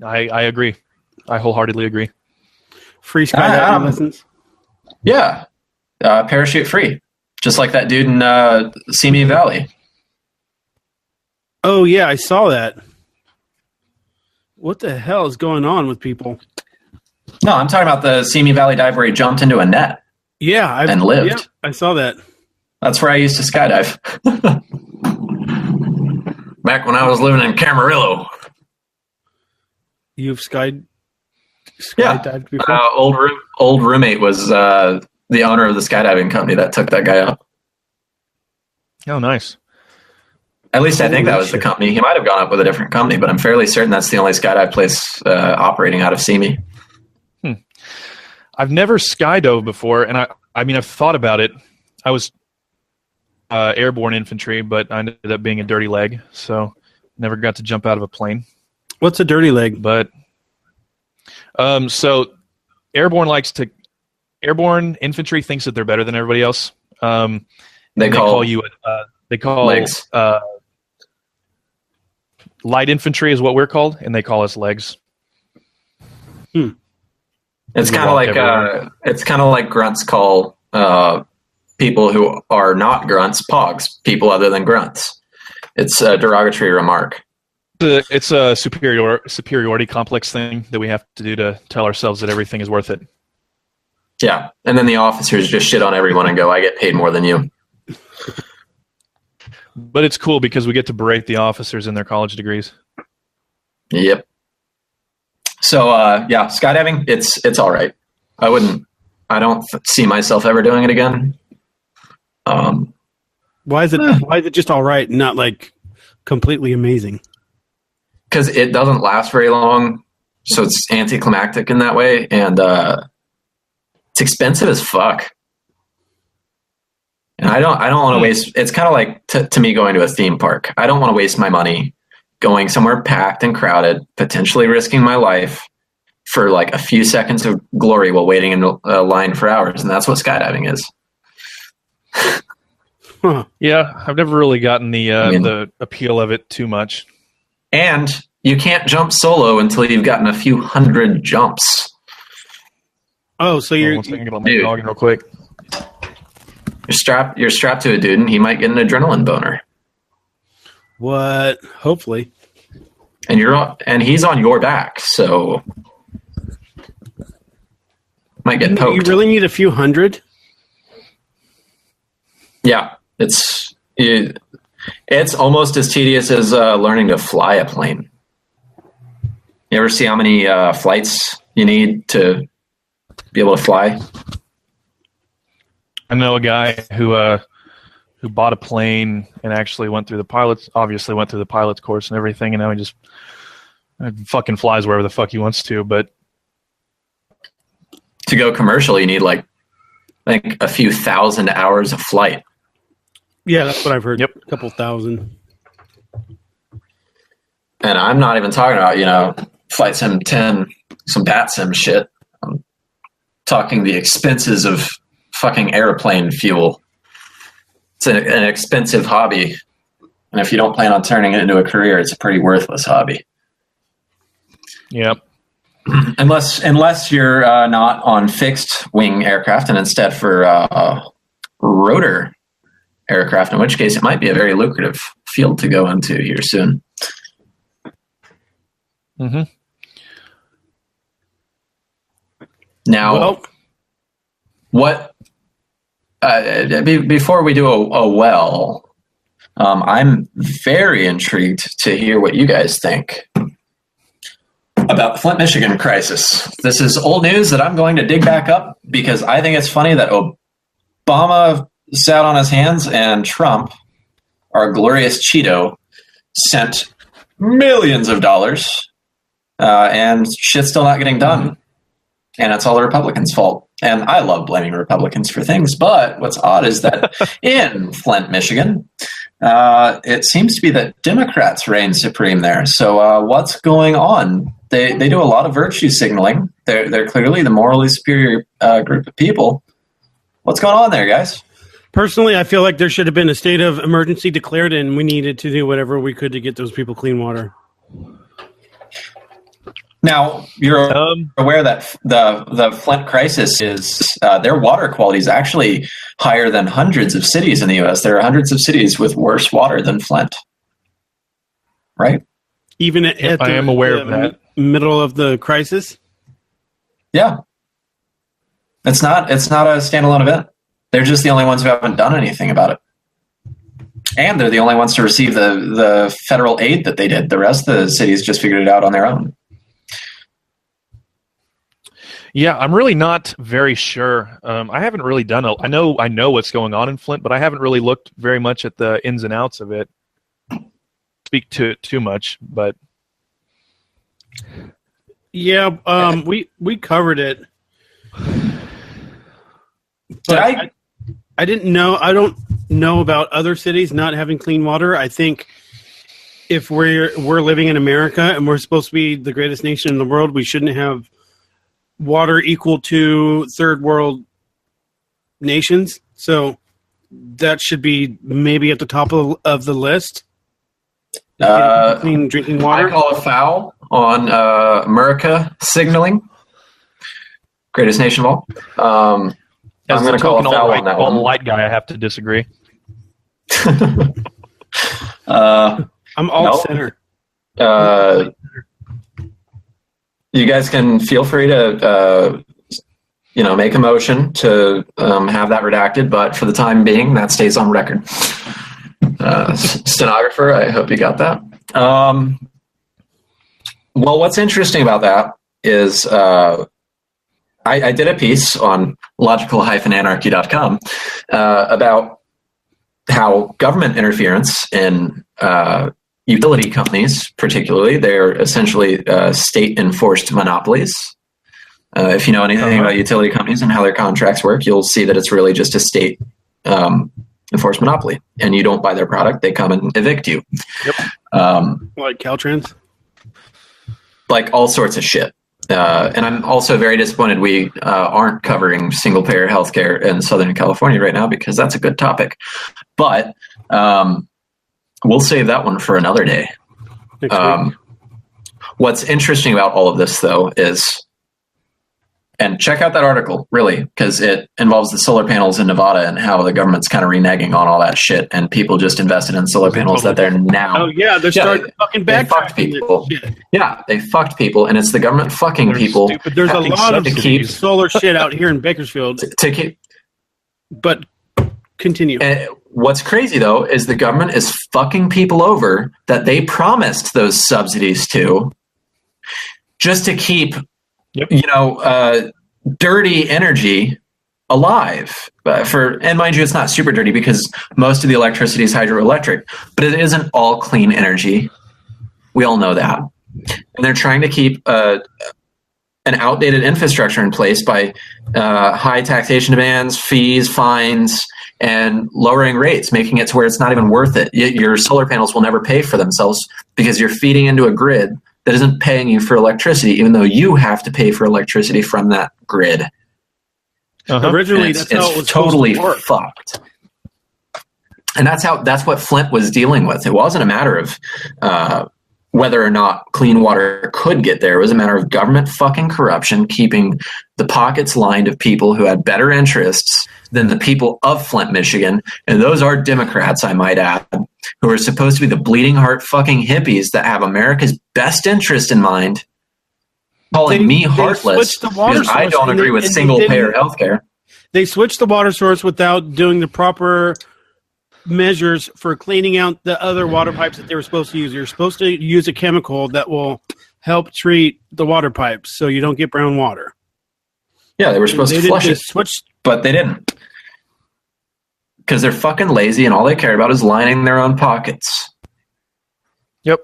Speaker 4: I agree. I wholeheartedly agree.
Speaker 2: Free skydiving lessons.
Speaker 3: Yeah, parachute free, just like that dude in Simi Valley.
Speaker 2: Oh yeah, I saw that. What the hell is going on with people?
Speaker 3: No, I'm talking about the Simi Valley dive where he jumped into a net.
Speaker 2: Yeah,
Speaker 3: and lived.
Speaker 2: Yeah, I saw that.
Speaker 3: That's where I used to skydive. Back when I was living in Camarillo.
Speaker 2: You've skydived before?
Speaker 3: Old roommate was the owner of the skydiving company that took that guy up.
Speaker 4: Oh, nice.
Speaker 3: At least I think that was the company. He might have gone up with a different company, but I'm fairly certain that's the only skydive place operating out of Simi.
Speaker 4: I've never skydove before, and I've thought about it. I was airborne infantry, but I ended up being a dirty leg, so never got to jump out of a plane.
Speaker 2: What's a dirty leg?
Speaker 4: But so airborne infantry thinks that they're better than everybody else. They call legs. Light infantry is what we're called, and they call us legs.
Speaker 3: It's kind of like grunts call people who are not grunts pogs, people other than grunts. It's a derogatory remark.
Speaker 4: It's a superiority complex thing that we have to do to tell ourselves that everything is worth it.
Speaker 3: Yeah, and then the officers just shit on everyone and go, "I get paid more than you."
Speaker 4: But it's cool because we get to berate the officers in their college degrees.
Speaker 3: Yep. So skydiving, it's all right. I don't see myself ever doing it again.
Speaker 2: Why is it just all right and not like completely amazing?
Speaker 3: Because it doesn't last very long, so it's anticlimactic in that way, and it's expensive as fuck. And I don't want to waste. It's kind of like to me going to a theme park. I don't want to waste my money going somewhere packed and crowded, potentially risking my life for like a few seconds of glory while waiting in a line for hours, and that's what skydiving is.
Speaker 2: Huh.
Speaker 4: Yeah, I've never really gotten the appeal of it too much.
Speaker 3: And you can't jump solo until you've gotten a few hundred jumps.
Speaker 2: Oh, so you're...
Speaker 4: One second, get on my dog real quick.
Speaker 3: You're strapped to a dude, and he might get an adrenaline boner.
Speaker 2: What? Hopefully.
Speaker 3: And he's on your back, so might get poked.
Speaker 2: You really need a few hundred?
Speaker 3: Yeah, it's almost as tedious as learning to fly a plane. You ever see how many flights you need to be able to fly?
Speaker 4: I know a guy who bought a plane and actually went through the pilot's course and everything, and now he just fucking flies wherever the fuck he wants to. But
Speaker 3: to go commercial, you need like I think a few thousand hours of flight.
Speaker 2: Yeah, that's what I've heard.
Speaker 4: Yep.
Speaker 2: A couple thousand.
Speaker 3: And I'm not even talking about, Flight Sim 10, some Bat Sim shit. I'm talking the expenses of fucking airplane fuel. It's an expensive hobby. And if you don't plan on turning it into a career, it's a pretty worthless hobby.
Speaker 4: Yep.
Speaker 3: Unless you're not on fixed wing aircraft and instead for rotor aircraft, in which case it might be a very lucrative field to go into here soon.
Speaker 4: Mm-hmm.
Speaker 3: Now, before we do I'm very intrigued to hear what you guys think about the Flint, Michigan crisis. This is old news that I'm going to dig back up because I think it's funny that Obama sat on his hands and Trump, our glorious Cheeto, sent millions of dollars and shit's still not getting done. And it's all the Republicans' fault. And I love blaming Republicans for things, but what's odd is that in Flint, Michigan, it seems to be that Democrats reign supreme there. So what's going on? They do a lot of virtue signaling. They're clearly the morally superior group of people. What's going on there, guys?
Speaker 2: Personally, I feel like there should have been a state of emergency declared, and we needed to do whatever we could to get those people clean water.
Speaker 3: Now, you're aware that the Flint crisis is their water quality is actually higher than hundreds of cities in the U.S. There are hundreds of cities with worse water than Flint, right?
Speaker 2: Even at
Speaker 4: I am aware of that.
Speaker 2: Middle of the crisis?
Speaker 3: Yeah. It's not a standalone event. They're just the only ones who haven't done anything about it. And they're the only ones to receive the federal aid that they did. The rest of the cities just figured it out on their own.
Speaker 4: Yeah, I'm really not very sure. I haven't really done I know what's going on in Flint, but I haven't really looked very much at the ins and outs of it. Speak to it too much, but
Speaker 2: yeah, we covered it. But I didn't know. I don't know about other cities not having clean water. I think if we're living in America and we're supposed to be the greatest nation in the world, we shouldn't have water equal to third world nations. So that should be maybe at the top of the list. Clean drinking water.
Speaker 3: I call a foul on America signaling. Greatest nation of all. I'm going to call a foul on that one.
Speaker 4: Light guy, I have to disagree.
Speaker 2: I'm alt center.
Speaker 3: You guys can feel free to, make a motion to have that redacted, but for the time being, that stays on record. Stenographer, I hope you got that. Well, what's interesting about that is I did a piece on logical-anarchy.com about how government interference in utility companies, particularly, they're essentially state-enforced monopolies. If you know anything about utility companies and how their contracts work, you'll see that it's really just a state-enforced monopoly. And you don't buy their product, they come and evict you.
Speaker 2: Yep. Like Caltrans?
Speaker 3: Like all sorts of shit. And I'm also very disappointed we aren't covering single-payer healthcare in Southern California right now, because that's a good topic. But we'll save that one for another day. What's interesting about all of this, though, is, and check out that article, really, because it involves the solar panels in Nevada and how the government's kind of reneging on all that shit, and people just invested in solar panels that they're now.
Speaker 2: Oh yeah, they're starting fucking
Speaker 3: they fucked
Speaker 2: backtracking.
Speaker 3: people. Yeah, they fucked people, and it's the government fucking people.
Speaker 4: Stupid.
Speaker 2: There's a lot of
Speaker 3: to keep
Speaker 2: solar shit out here in Bakersfield.
Speaker 3: to keep.
Speaker 2: But continue.
Speaker 3: And what's crazy, though, is the government is fucking people over that they promised those subsidies to, just to keep, dirty energy alive. And mind you, it's not super dirty because most of the electricity is hydroelectric, but it isn't all clean energy. We all know that. And they're trying to keep an outdated infrastructure in place by high taxation demands, fees, fines, and lowering rates, making it to where it's not even worth it. Your solar panels will never pay for themselves because you're feeding into a grid that isn't paying you for electricity, even though you have to pay for electricity from that grid.
Speaker 2: Originally, that's how it was
Speaker 3: totally
Speaker 2: supposed to work.
Speaker 3: fucked. And that's what Flint was dealing with. It wasn't a matter of whether or not clean water could get there. It was a matter of government fucking corruption, keeping the pockets lined of people who had better interests than the people of Flint, Michigan. And those are Democrats, I might add, who are supposed to be the bleeding heart fucking hippies that have America's best interest in mind, calling me heartless because I don't agree with single-payer healthcare.
Speaker 2: They switched the water source without doing the proper measures for cleaning out the other water pipes that they were supposed to use. You're supposed to use a chemical that will help treat the water pipes so you don't get brown water.
Speaker 3: Yeah, they were supposed to flush it, but they didn't. Because they're fucking lazy and all they care about is lining their own pockets.
Speaker 4: Yep.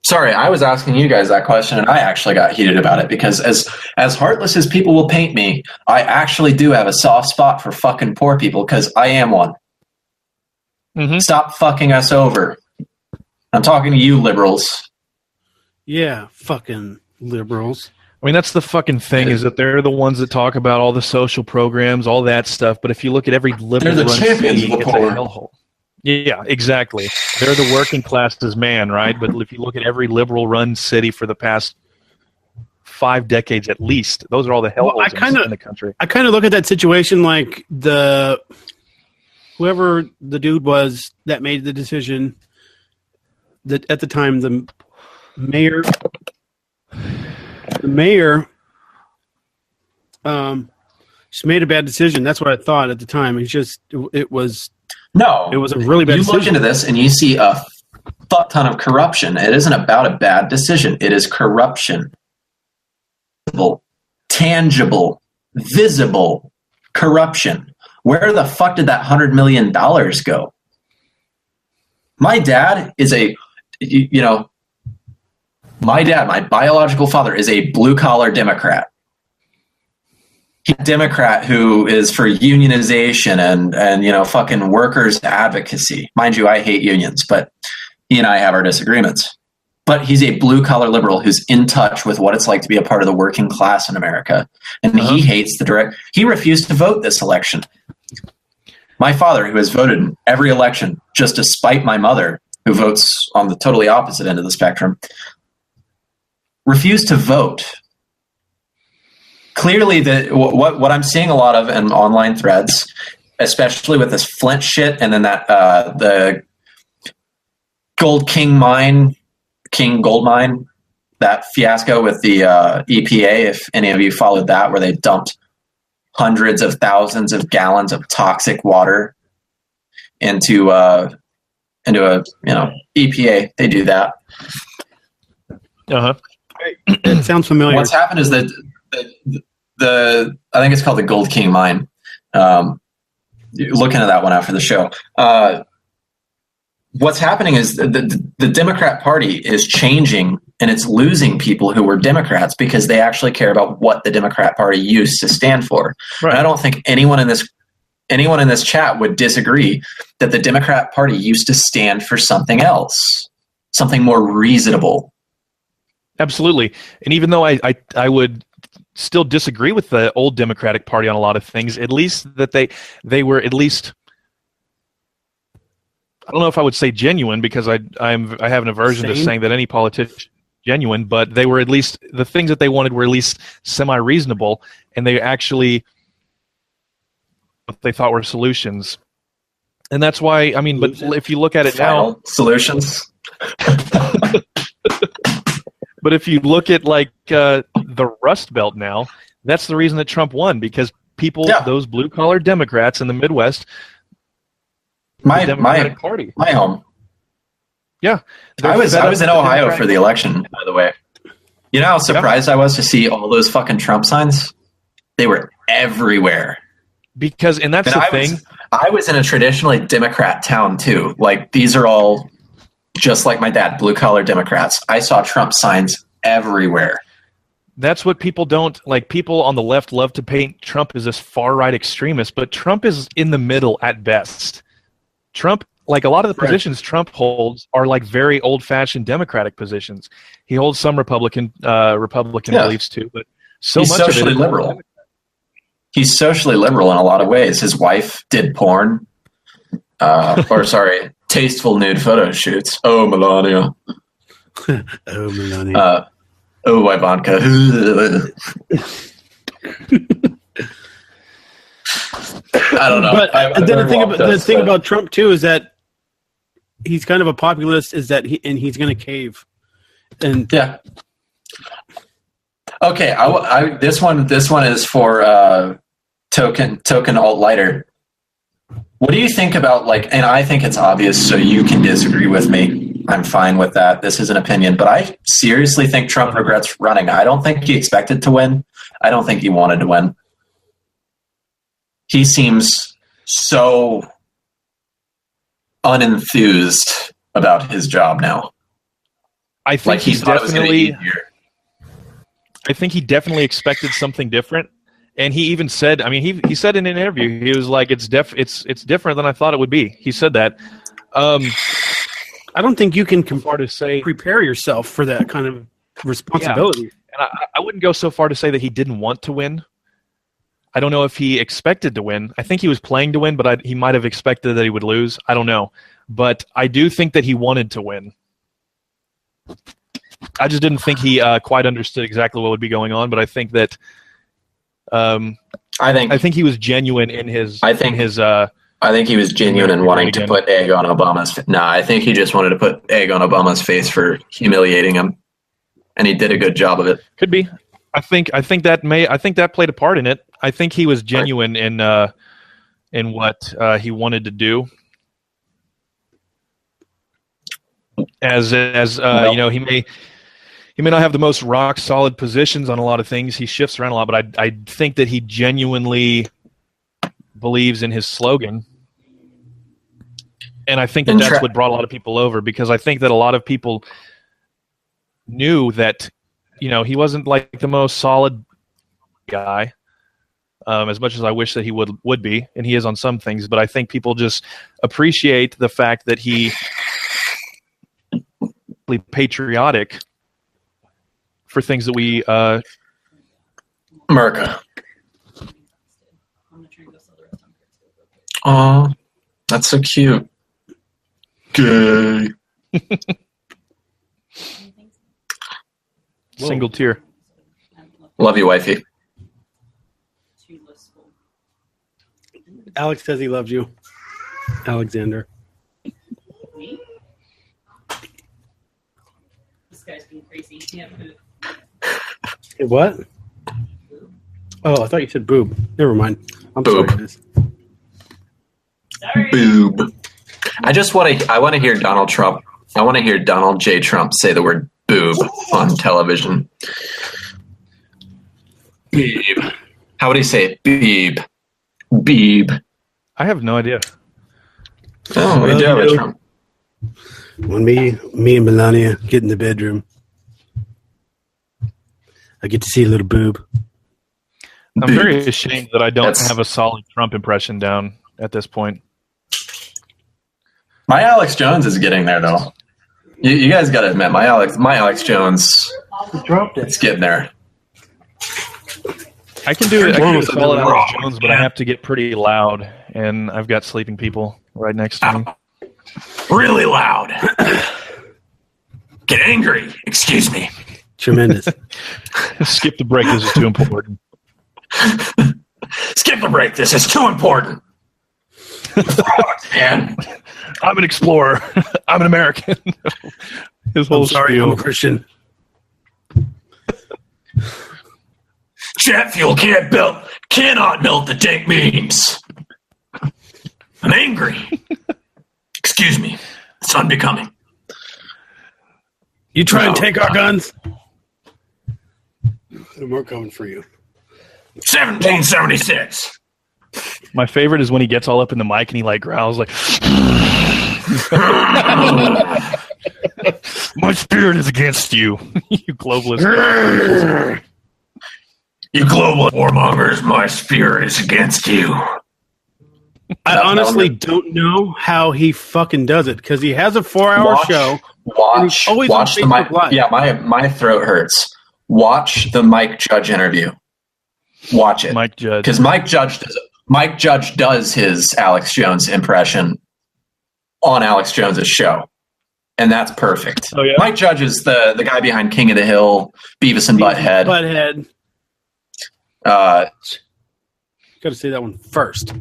Speaker 3: Sorry, I was asking you guys that question and I actually got heated about it because as heartless as people will paint me, I actually do have a soft spot for fucking poor people because I am one. Mm-hmm. Stop fucking us over. I'm talking to you, liberals.
Speaker 2: Yeah, fucking liberals.
Speaker 4: I mean, that's the fucking thing, is that they're the ones that talk about all the social programs, all that stuff. But if you look at every liberal
Speaker 3: they're the champions
Speaker 4: city,
Speaker 3: of the
Speaker 4: it's a
Speaker 3: poor.
Speaker 4: hellhole. Yeah, exactly. They're the working class's man, right? But if you look at every liberal-run city for the past 5 decades at least, those are all the hellholes in the country.
Speaker 2: I kind of look at that situation like whoever the dude was that made the decision, that at the time the mayor just made a bad decision. That's what I thought at the time. It was a really bad decision.
Speaker 3: You look into this and you see a fuck ton of corruption. It isn't about a bad decision. It is corruption. Tangible, visible corruption. Where the fuck did that $100 million go? My dad is my biological father is a blue-collar Democrat. He's a Democrat who is for unionization and fucking workers' advocacy. Mind you, I hate unions, but he and I have our disagreements. But he's a blue-collar liberal who's in touch with what it's like to be a part of the working class in America. And he hates he refused to vote this election. My father, who has voted in every election, just to spite my mother, who votes on the totally opposite end of the spectrum, refused to vote. Clearly, what I'm seeing a lot of in online threads, especially with this Flint shit, and then that the King Gold Mine, that fiasco with the EPA. If any of you followed that, where they dumped hundreds of thousands of gallons of toxic water into a EPA, they do that.
Speaker 2: It sounds familiar.
Speaker 3: What's happened is that the I think it's called the Gold King Mine. Look into that one after the show. What's happening is the Democrat Party is changing and it's losing people who were Democrats because they actually care about what the Democrat Party used to stand for. Right. And I don't think anyone in this chat would disagree that the Democrat Party used to stand for something else, something more reasonable.
Speaker 4: Absolutely. And even though I would still disagree with the old Democratic Party on a lot of things, at least that they were at least, I don't know if I would say genuine, because I have an aversion to saying that any politician is genuine, but they were at least, the things that they wanted were at least semi-reasonable, and they actually, they thought were solutions. And that's why, I mean, but if you look at it now,
Speaker 3: solutions.
Speaker 4: But if you look at like the Rust Belt now, that's the reason that Trump won, because people, those blue collar Democrats in the Midwest,
Speaker 3: my
Speaker 4: Party,
Speaker 3: my home.
Speaker 4: Yeah,
Speaker 3: I was in Ohio for the election, by the way. You know how surprised I was to see all those fucking Trump signs? They were everywhere.
Speaker 4: Because, and that's the thing.
Speaker 3: I was in a traditionally Democrat town too. Like, these are all just like my dad, blue collar Democrats. I saw Trump signs everywhere.
Speaker 4: That's what people don't like. People on the left love to paint Trump as this far right extremist, but Trump is in the middle at best. Trump, like a lot of the positions Trump holds, are like very old-fashioned Democratic positions. He holds some Republican beliefs too, but
Speaker 3: he's
Speaker 4: much
Speaker 3: socially
Speaker 4: of it
Speaker 3: liberal. He's socially liberal in a lot of ways. His wife did porn, tasteful nude photo shoots. Oh, Melania.
Speaker 2: Oh, Melania.
Speaker 3: Oh, Ivanka. I don't know.
Speaker 2: But then the thing about Trump too is that he's kind of a populist. Is that he's going to cave? And
Speaker 3: yeah. Okay, this one is for token alt lighter. What do you think about, like? And I think it's obvious, so you can disagree with me. I'm fine with that. This is an opinion, but I seriously think Trump regrets running. I don't think he expected to win. I don't think he wanted to win. He seems so unenthused about his job now.
Speaker 4: I think
Speaker 3: like he thought it was going to be easier.
Speaker 4: I think he definitely expected something different, and he even said, I mean, he said in an interview, he was like, it's different than I thought it would be. He said that.
Speaker 2: I don't think you can prepare yourself for that kind of responsibility.
Speaker 4: Yeah. And I wouldn't go so far to say that he didn't want to win. I don't know if he expected to win. I think he was playing to win, but he might have expected that he would lose. I don't know. But I do think that he wanted to win. I just didn't think he quite understood exactly what would be going on, but I think that I think he was genuine in his I think
Speaker 3: he was genuine in wanting to put egg on Obama's face. No, I think he just wanted to put egg on Obama's face for humiliating him. And he did a good job of it.
Speaker 4: Could be. I think that played a part in it. I think he was genuine in what he wanted to do. As you know, he may not have the most rock solid positions on a lot of things. He shifts around a lot, but I think that he genuinely believes in his slogan. And I think that's what brought a lot of people over, because I think that a lot of people knew that, you know, he wasn't like the most solid guy, as much as I wish that he would be, and he is on some things. But I think people just appreciate the fact that he patriotic for things that we
Speaker 3: America. Oh, that's so cute. Gay.
Speaker 4: Single tear.
Speaker 3: Love you, wifey.
Speaker 2: Alex says he loves you, Alexander.
Speaker 5: This guy's being crazy. Yeah,
Speaker 2: Hey, what? Oh, I thought you said boob. Never mind. I'm
Speaker 3: Boob.
Speaker 5: sorry.
Speaker 3: Boob. I want to hear Donald Trump. I want to hear Donald J. Trump say the word boob on television. Beeb. How would he say it? Beeb. Beeb.
Speaker 4: I have no idea.
Speaker 3: Oh, we do have a Trump.
Speaker 2: When me and Melania get in the bedroom, I get to see a little boob.
Speaker 4: I'm very ashamed that I don't have a solid Trump impression down at this point.
Speaker 3: My Alex Jones is getting there, though. You guys got to admit, my Alex Jones
Speaker 2: Dropped it.
Speaker 3: It's getting there.
Speaker 4: I can do it. I can do a solid
Speaker 6: wrong,
Speaker 4: Alex Jones, but I have to get pretty loud, and I've got sleeping people right next to me.
Speaker 3: Really loud. Get angry. Excuse me.
Speaker 2: Tremendous.
Speaker 4: Skip the break. This is too important.
Speaker 3: Skip the break. This is too important. Man.
Speaker 4: I'm an explorer. I'm an American. His whole
Speaker 2: I'm sorry,
Speaker 4: spiel.
Speaker 2: I'm a Christian.
Speaker 3: Jet fuel cannot melt the dank memes. I'm angry. Excuse me. It's unbecoming.
Speaker 2: You try and take our guns? We're coming for you.
Speaker 3: 1776.
Speaker 4: My favorite is when he gets all up in the mic and he like growls like, "My spirit is against you, you globalist."
Speaker 3: You global warmongers, my spirit is against you.
Speaker 2: I honestly don't know how he fucking does it because he has a 4-hour show.
Speaker 3: Watch
Speaker 2: always
Speaker 3: watch
Speaker 2: on
Speaker 3: the
Speaker 2: Facebook
Speaker 3: Mike.
Speaker 2: Live.
Speaker 3: Yeah, my throat hurts. Watch the Mike Judge interview. Watch it,
Speaker 4: Mike Judge.
Speaker 3: because Mike Judge does his Alex Jones impression on Alex Jones's show, and that's perfect.
Speaker 4: Oh, yeah?
Speaker 3: Mike Judge is the guy behind King of the Hill, Beavis and Butthead.
Speaker 2: Got to say that one first.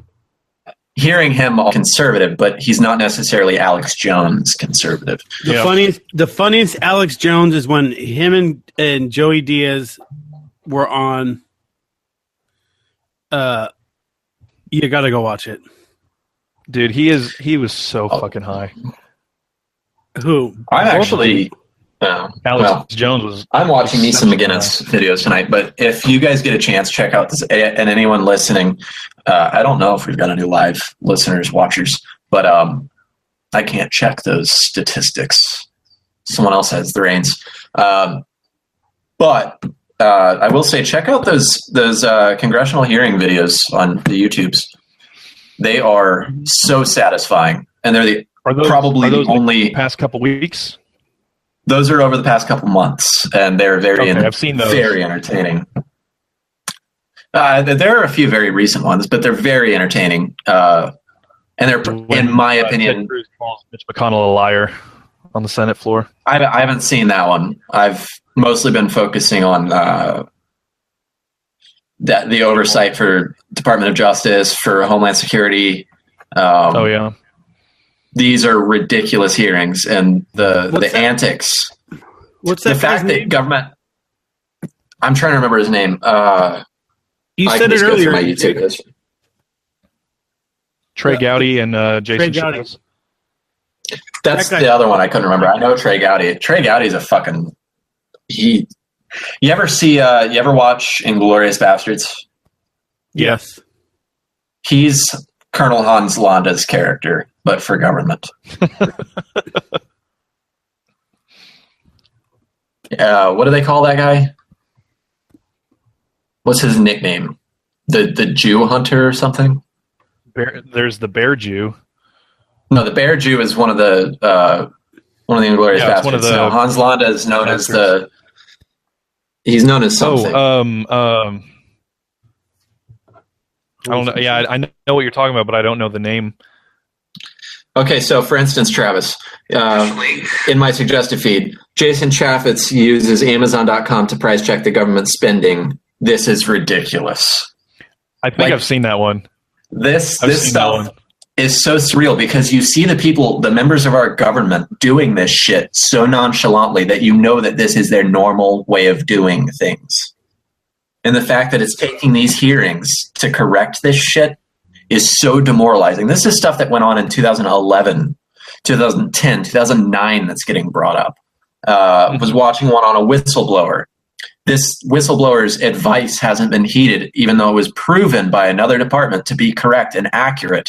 Speaker 3: Hearing him all conservative, but he's not necessarily Alex Jones conservative.
Speaker 2: The funniest Alex Jones is when him and Joey Diaz were on. You got to go watch it.
Speaker 4: Dude, he was so fucking high.
Speaker 2: Who?
Speaker 3: I'm actually.
Speaker 4: Alex Jones was.
Speaker 3: I'm watching me some McGinnis videos tonight, but if you guys get a chance, check out this. And anyone listening, I don't know if we've got any live listeners, watchers, but I can't check those statistics. Someone else has the reins. But I will say, check out those congressional hearing videos on the YouTubes. They are so satisfying, and they're probably the only
Speaker 4: past couple weeks.
Speaker 3: Those are over the past couple months, and they're
Speaker 4: I've seen those.
Speaker 3: Very entertaining. There are a few very recent ones, but they're very entertaining. And they're, in my opinion,
Speaker 4: Ted Cruz calls Mitch McConnell a liar on the Senate floor.
Speaker 3: I haven't seen that one. I've mostly been focusing on the oversight for Department of Justice, for Homeland Security.
Speaker 4: Oh yeah.
Speaker 3: These are ridiculous hearings, and the antics.
Speaker 2: What's that?
Speaker 3: The fact that government. I'm trying to remember his name.
Speaker 2: You
Speaker 3: I
Speaker 2: said
Speaker 3: can
Speaker 2: it
Speaker 3: just go through
Speaker 2: earlier.
Speaker 3: my YouTube history.
Speaker 4: Trey Gowdy and Jason
Speaker 2: Trey Gowdy.
Speaker 4: Shields.
Speaker 3: That's
Speaker 2: That guy-
Speaker 3: the other one I couldn't remember. I know Trey Gowdy. Trey Gowdy's a fucking. You ever watch Inglourious Bastards?
Speaker 2: Yes.
Speaker 3: He's Colonel Hans Landa's character, but for government. What do they call that guy? What's his nickname? The Jew Hunter or something?
Speaker 4: There's the Bear Jew.
Speaker 3: No, the Bear Jew is one of the Inglourious
Speaker 4: Yeah, it's
Speaker 3: Bastards.
Speaker 4: one of the
Speaker 3: No, Hans Landa is known as
Speaker 4: bastards.
Speaker 3: He's known as something.
Speaker 4: I don't know. Yeah, I know what you're talking about, but I don't know the name.
Speaker 3: Okay, so for instance, Travis, in my suggested feed, Jason Chaffetz uses Amazon.com to price check the government spending. This is ridiculous.
Speaker 4: I think I've seen that one.
Speaker 3: This stuff is so surreal because you see the members of our government doing this shit so nonchalantly that you know that this is their normal way of doing things. And the fact that it's taking these hearings to correct this shit is so demoralizing. This is stuff that went on in 2011, 2010, 2009 that's getting brought up. Was watching one on a whistleblower. This whistleblower's advice hasn't been heeded, even though it was proven by another department to be correct and accurate,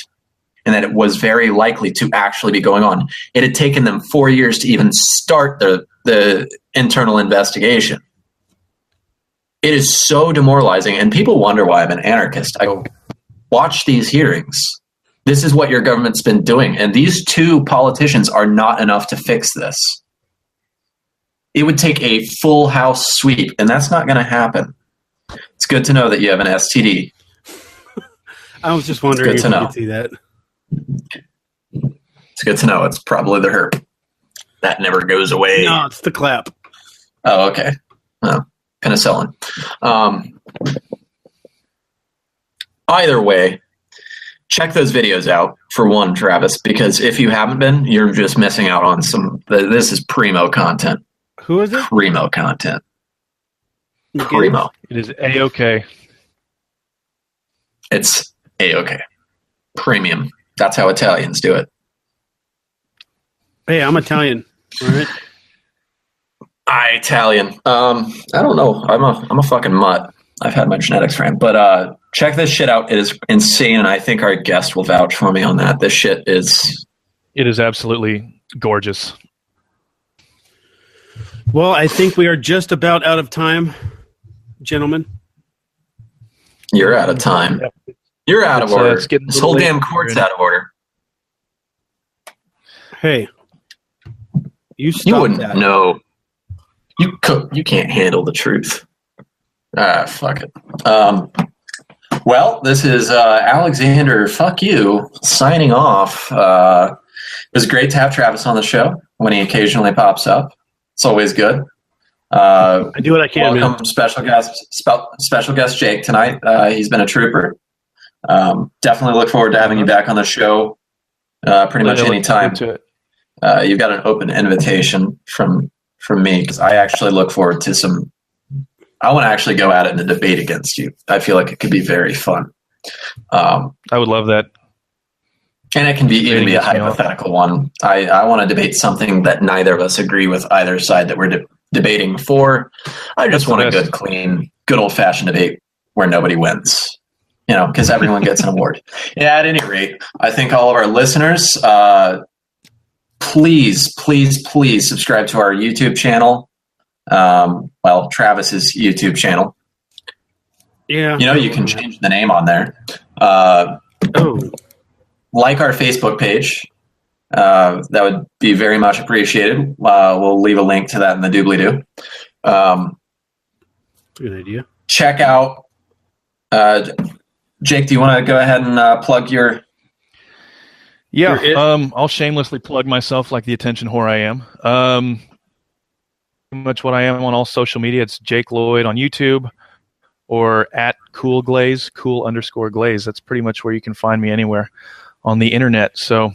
Speaker 3: and that it was very likely to actually be going on. It had taken them 4 years to even start the internal investigation. It is so demoralizing, and people wonder why I'm an anarchist. I go, watch these hearings. This is what your government's been doing, and these two politicians are not enough to fix this. it would take a full house sweep, and that's not going to happen. It's good to know that you have an STD.
Speaker 2: I was just wondering if you could see that.
Speaker 3: It's good to know. It's probably the herp. That never goes away.
Speaker 2: No, it's the clap.
Speaker 3: Oh, okay. Oh, penicillin. Either way, check those videos out for one, Travis, because if you haven't been, you're just missing out on this is primo content.
Speaker 2: Who is it?
Speaker 3: Primo content.
Speaker 2: McGinnis?
Speaker 3: Primo.
Speaker 4: It is A-OK.
Speaker 3: It's A-OK. Premium. That's how Italians do it.
Speaker 2: Hey, I'm Italian. All right.
Speaker 3: Italian. I don't know. I'm a fucking mutt. I've had my genetics framed, but check this shit out. It is insane, and I think our guest will vouch for me on that. This shit is.
Speaker 4: It is absolutely gorgeous.
Speaker 2: Well, I think we are just about out of time, gentlemen.
Speaker 3: You're out of time. You're out of order. This whole damn court's out of order.
Speaker 2: Hey, you
Speaker 3: wouldn't
Speaker 2: that.
Speaker 3: know. You can't handle the truth. Fuck it. Well, this is Alexander, fuck you, signing off. It was great to have Travis on the show when he occasionally pops up. It's always good.
Speaker 2: I do what I can.
Speaker 3: Welcome,
Speaker 2: man.
Speaker 3: special guest Jake tonight. He's been a trooper. Definitely look forward to having you back on the show. Pretty much any time. You've got an open invitation from me because I actually look forward to some. I want to actually go at it in a debate against you. I feel like it could be very fun.
Speaker 4: I would love that.
Speaker 3: And it can even be a hypothetical one. I want to debate something that neither of us agree with either side that we're debating for. I just want a good, clean, good old-fashioned debate where nobody wins. You know, because everyone gets an award. Yeah, at any rate, I think all of our listeners, please subscribe to our YouTube channel. Travis's YouTube channel.
Speaker 2: Yeah.
Speaker 3: You know, you can change the name on there. Like our Facebook page. That would be very much appreciated. We'll leave a link to that in the doobly-doo.
Speaker 2: Good idea.
Speaker 3: Check out Jake, do you want to go ahead and plug your...
Speaker 4: Yeah, I'll shamelessly plug myself like the attention whore I am. Pretty much what I am on all social media. It's Jake Lloyd on YouTube or at Cool Glaze, cool_glaze. That's pretty much where you can find me anywhere on the internet. So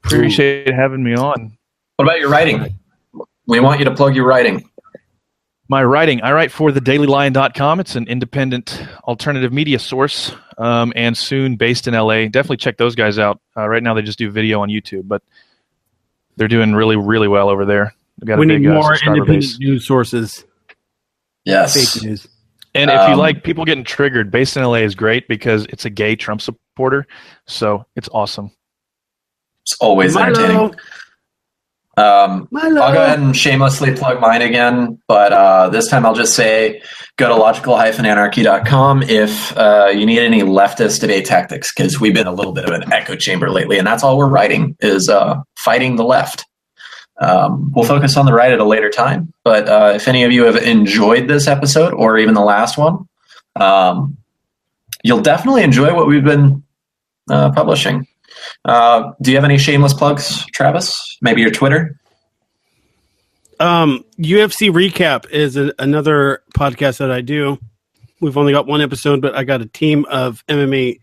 Speaker 4: appreciate having me on.
Speaker 3: What about your writing? We want you to plug your writing.
Speaker 4: My writing, I write for thedailylion.com. It's an independent alternative media source and soon based in LA. Definitely check those guys out. Right now they just do video on YouTube, but they're doing really, really well over there. They've got
Speaker 2: we
Speaker 4: a big
Speaker 2: need more
Speaker 4: subscriber
Speaker 2: independent
Speaker 4: base.
Speaker 2: news sources.
Speaker 3: Yes.
Speaker 2: Fake news.
Speaker 4: And if you like people getting triggered, Based in LA is great because it's a gay Trump supporter. So it's awesome.
Speaker 3: It's always entertaining. I'll go ahead and shamelessly plug mine again, but this time I'll just say go to logical-anarchy.com if you need any leftist debate tactics, because we've been a little bit of an echo chamber lately, and that's all we're writing is fighting the left. We'll focus on the right at a later time, but if any of you have enjoyed this episode or even the last one, you'll definitely enjoy what we've been publishing. Do you have any shameless plugs, Travis? Maybe your Twitter?
Speaker 2: UFC Recap is another podcast that I do. We've only got one episode, but I got a team of MMA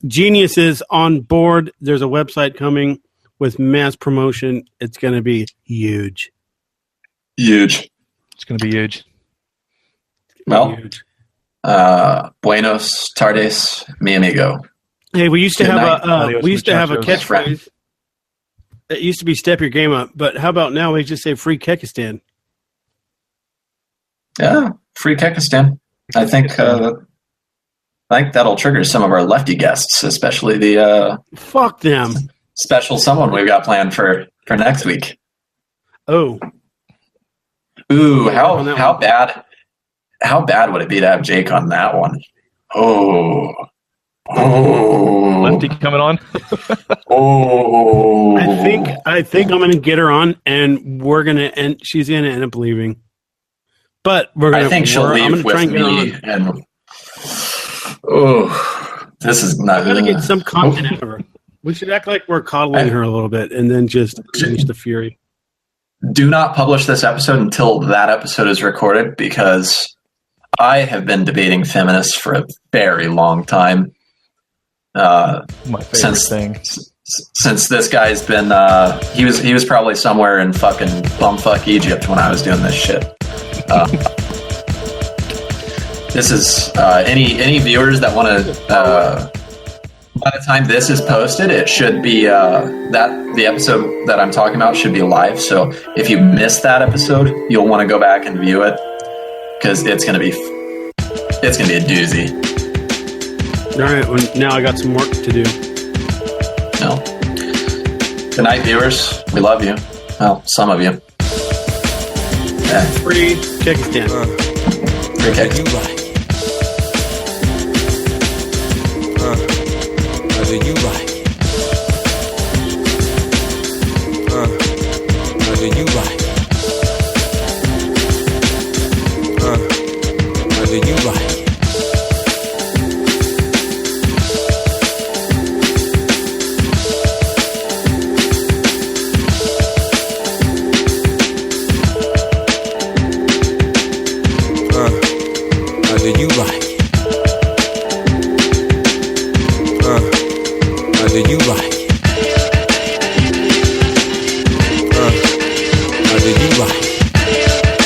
Speaker 2: geniuses on board. There's a website coming with mass promotion. It's going to be huge.
Speaker 3: Huge.
Speaker 4: It's going to be huge.
Speaker 3: Well, buenos tardes, mi amigo.
Speaker 2: Hey, we used to
Speaker 3: Good
Speaker 2: have
Speaker 3: night.
Speaker 2: a
Speaker 3: Muchachos.
Speaker 2: catchphrase. It used to be "Step your game up," but how about now we just say "Free Kekistan"?
Speaker 3: Yeah, free Kekistan. I think that'll trigger some of our lefty guests, especially the
Speaker 2: Fuck them.
Speaker 3: special someone we've got planned for next week.
Speaker 2: Oh,
Speaker 3: Ooh, how bad would it be to have Jake on that one? Oh, Oh.
Speaker 4: Lefty coming on.
Speaker 3: Oh.
Speaker 2: I think I'm gonna get her on, and she's gonna end up leaving. But
Speaker 3: I think she'll leave with me. And this is not.
Speaker 2: I'm gonna get some content out of her. We should act like we're coddling her a little bit, and then just finish the fury.
Speaker 3: Do not publish this episode until that episode is recorded, because I have been debating feminists for a very long time.
Speaker 4: My favorite thing.
Speaker 3: Since this guy's been, he was probably somewhere in fucking bumfuck Egypt when I was doing this shit. This is any viewers that want to. By the time this is posted, it should be the episode that I'm talking about should be live. So if you missed that episode, you'll want to go back and view it, because it's gonna be a doozy.
Speaker 2: All right, well, now I got some work to do.
Speaker 3: No. Good night, viewers. We love you. Well, some of you. Yeah.
Speaker 2: Free Kekistan.
Speaker 3: Free Kekistan.
Speaker 6: Do you right? Do you right? Do you right? Do you right? Do you right? Do you right? Do you right? Do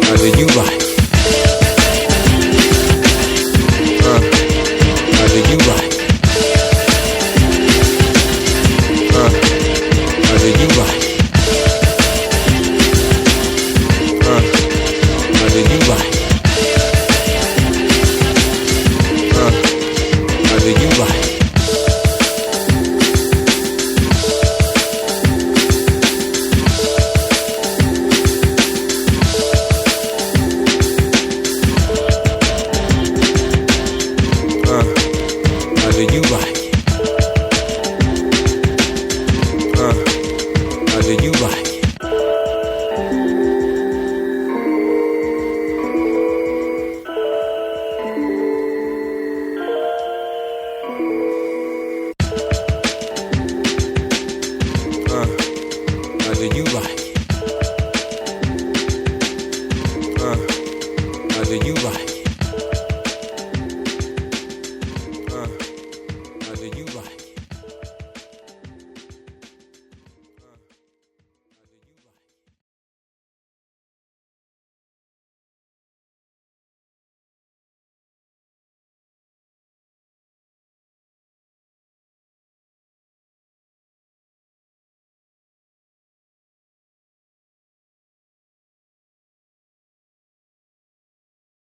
Speaker 6: you right? Do you right? Do you right? Do you right? Do you right? Do you right? Do you right? Do you right? Do you right? Do you right?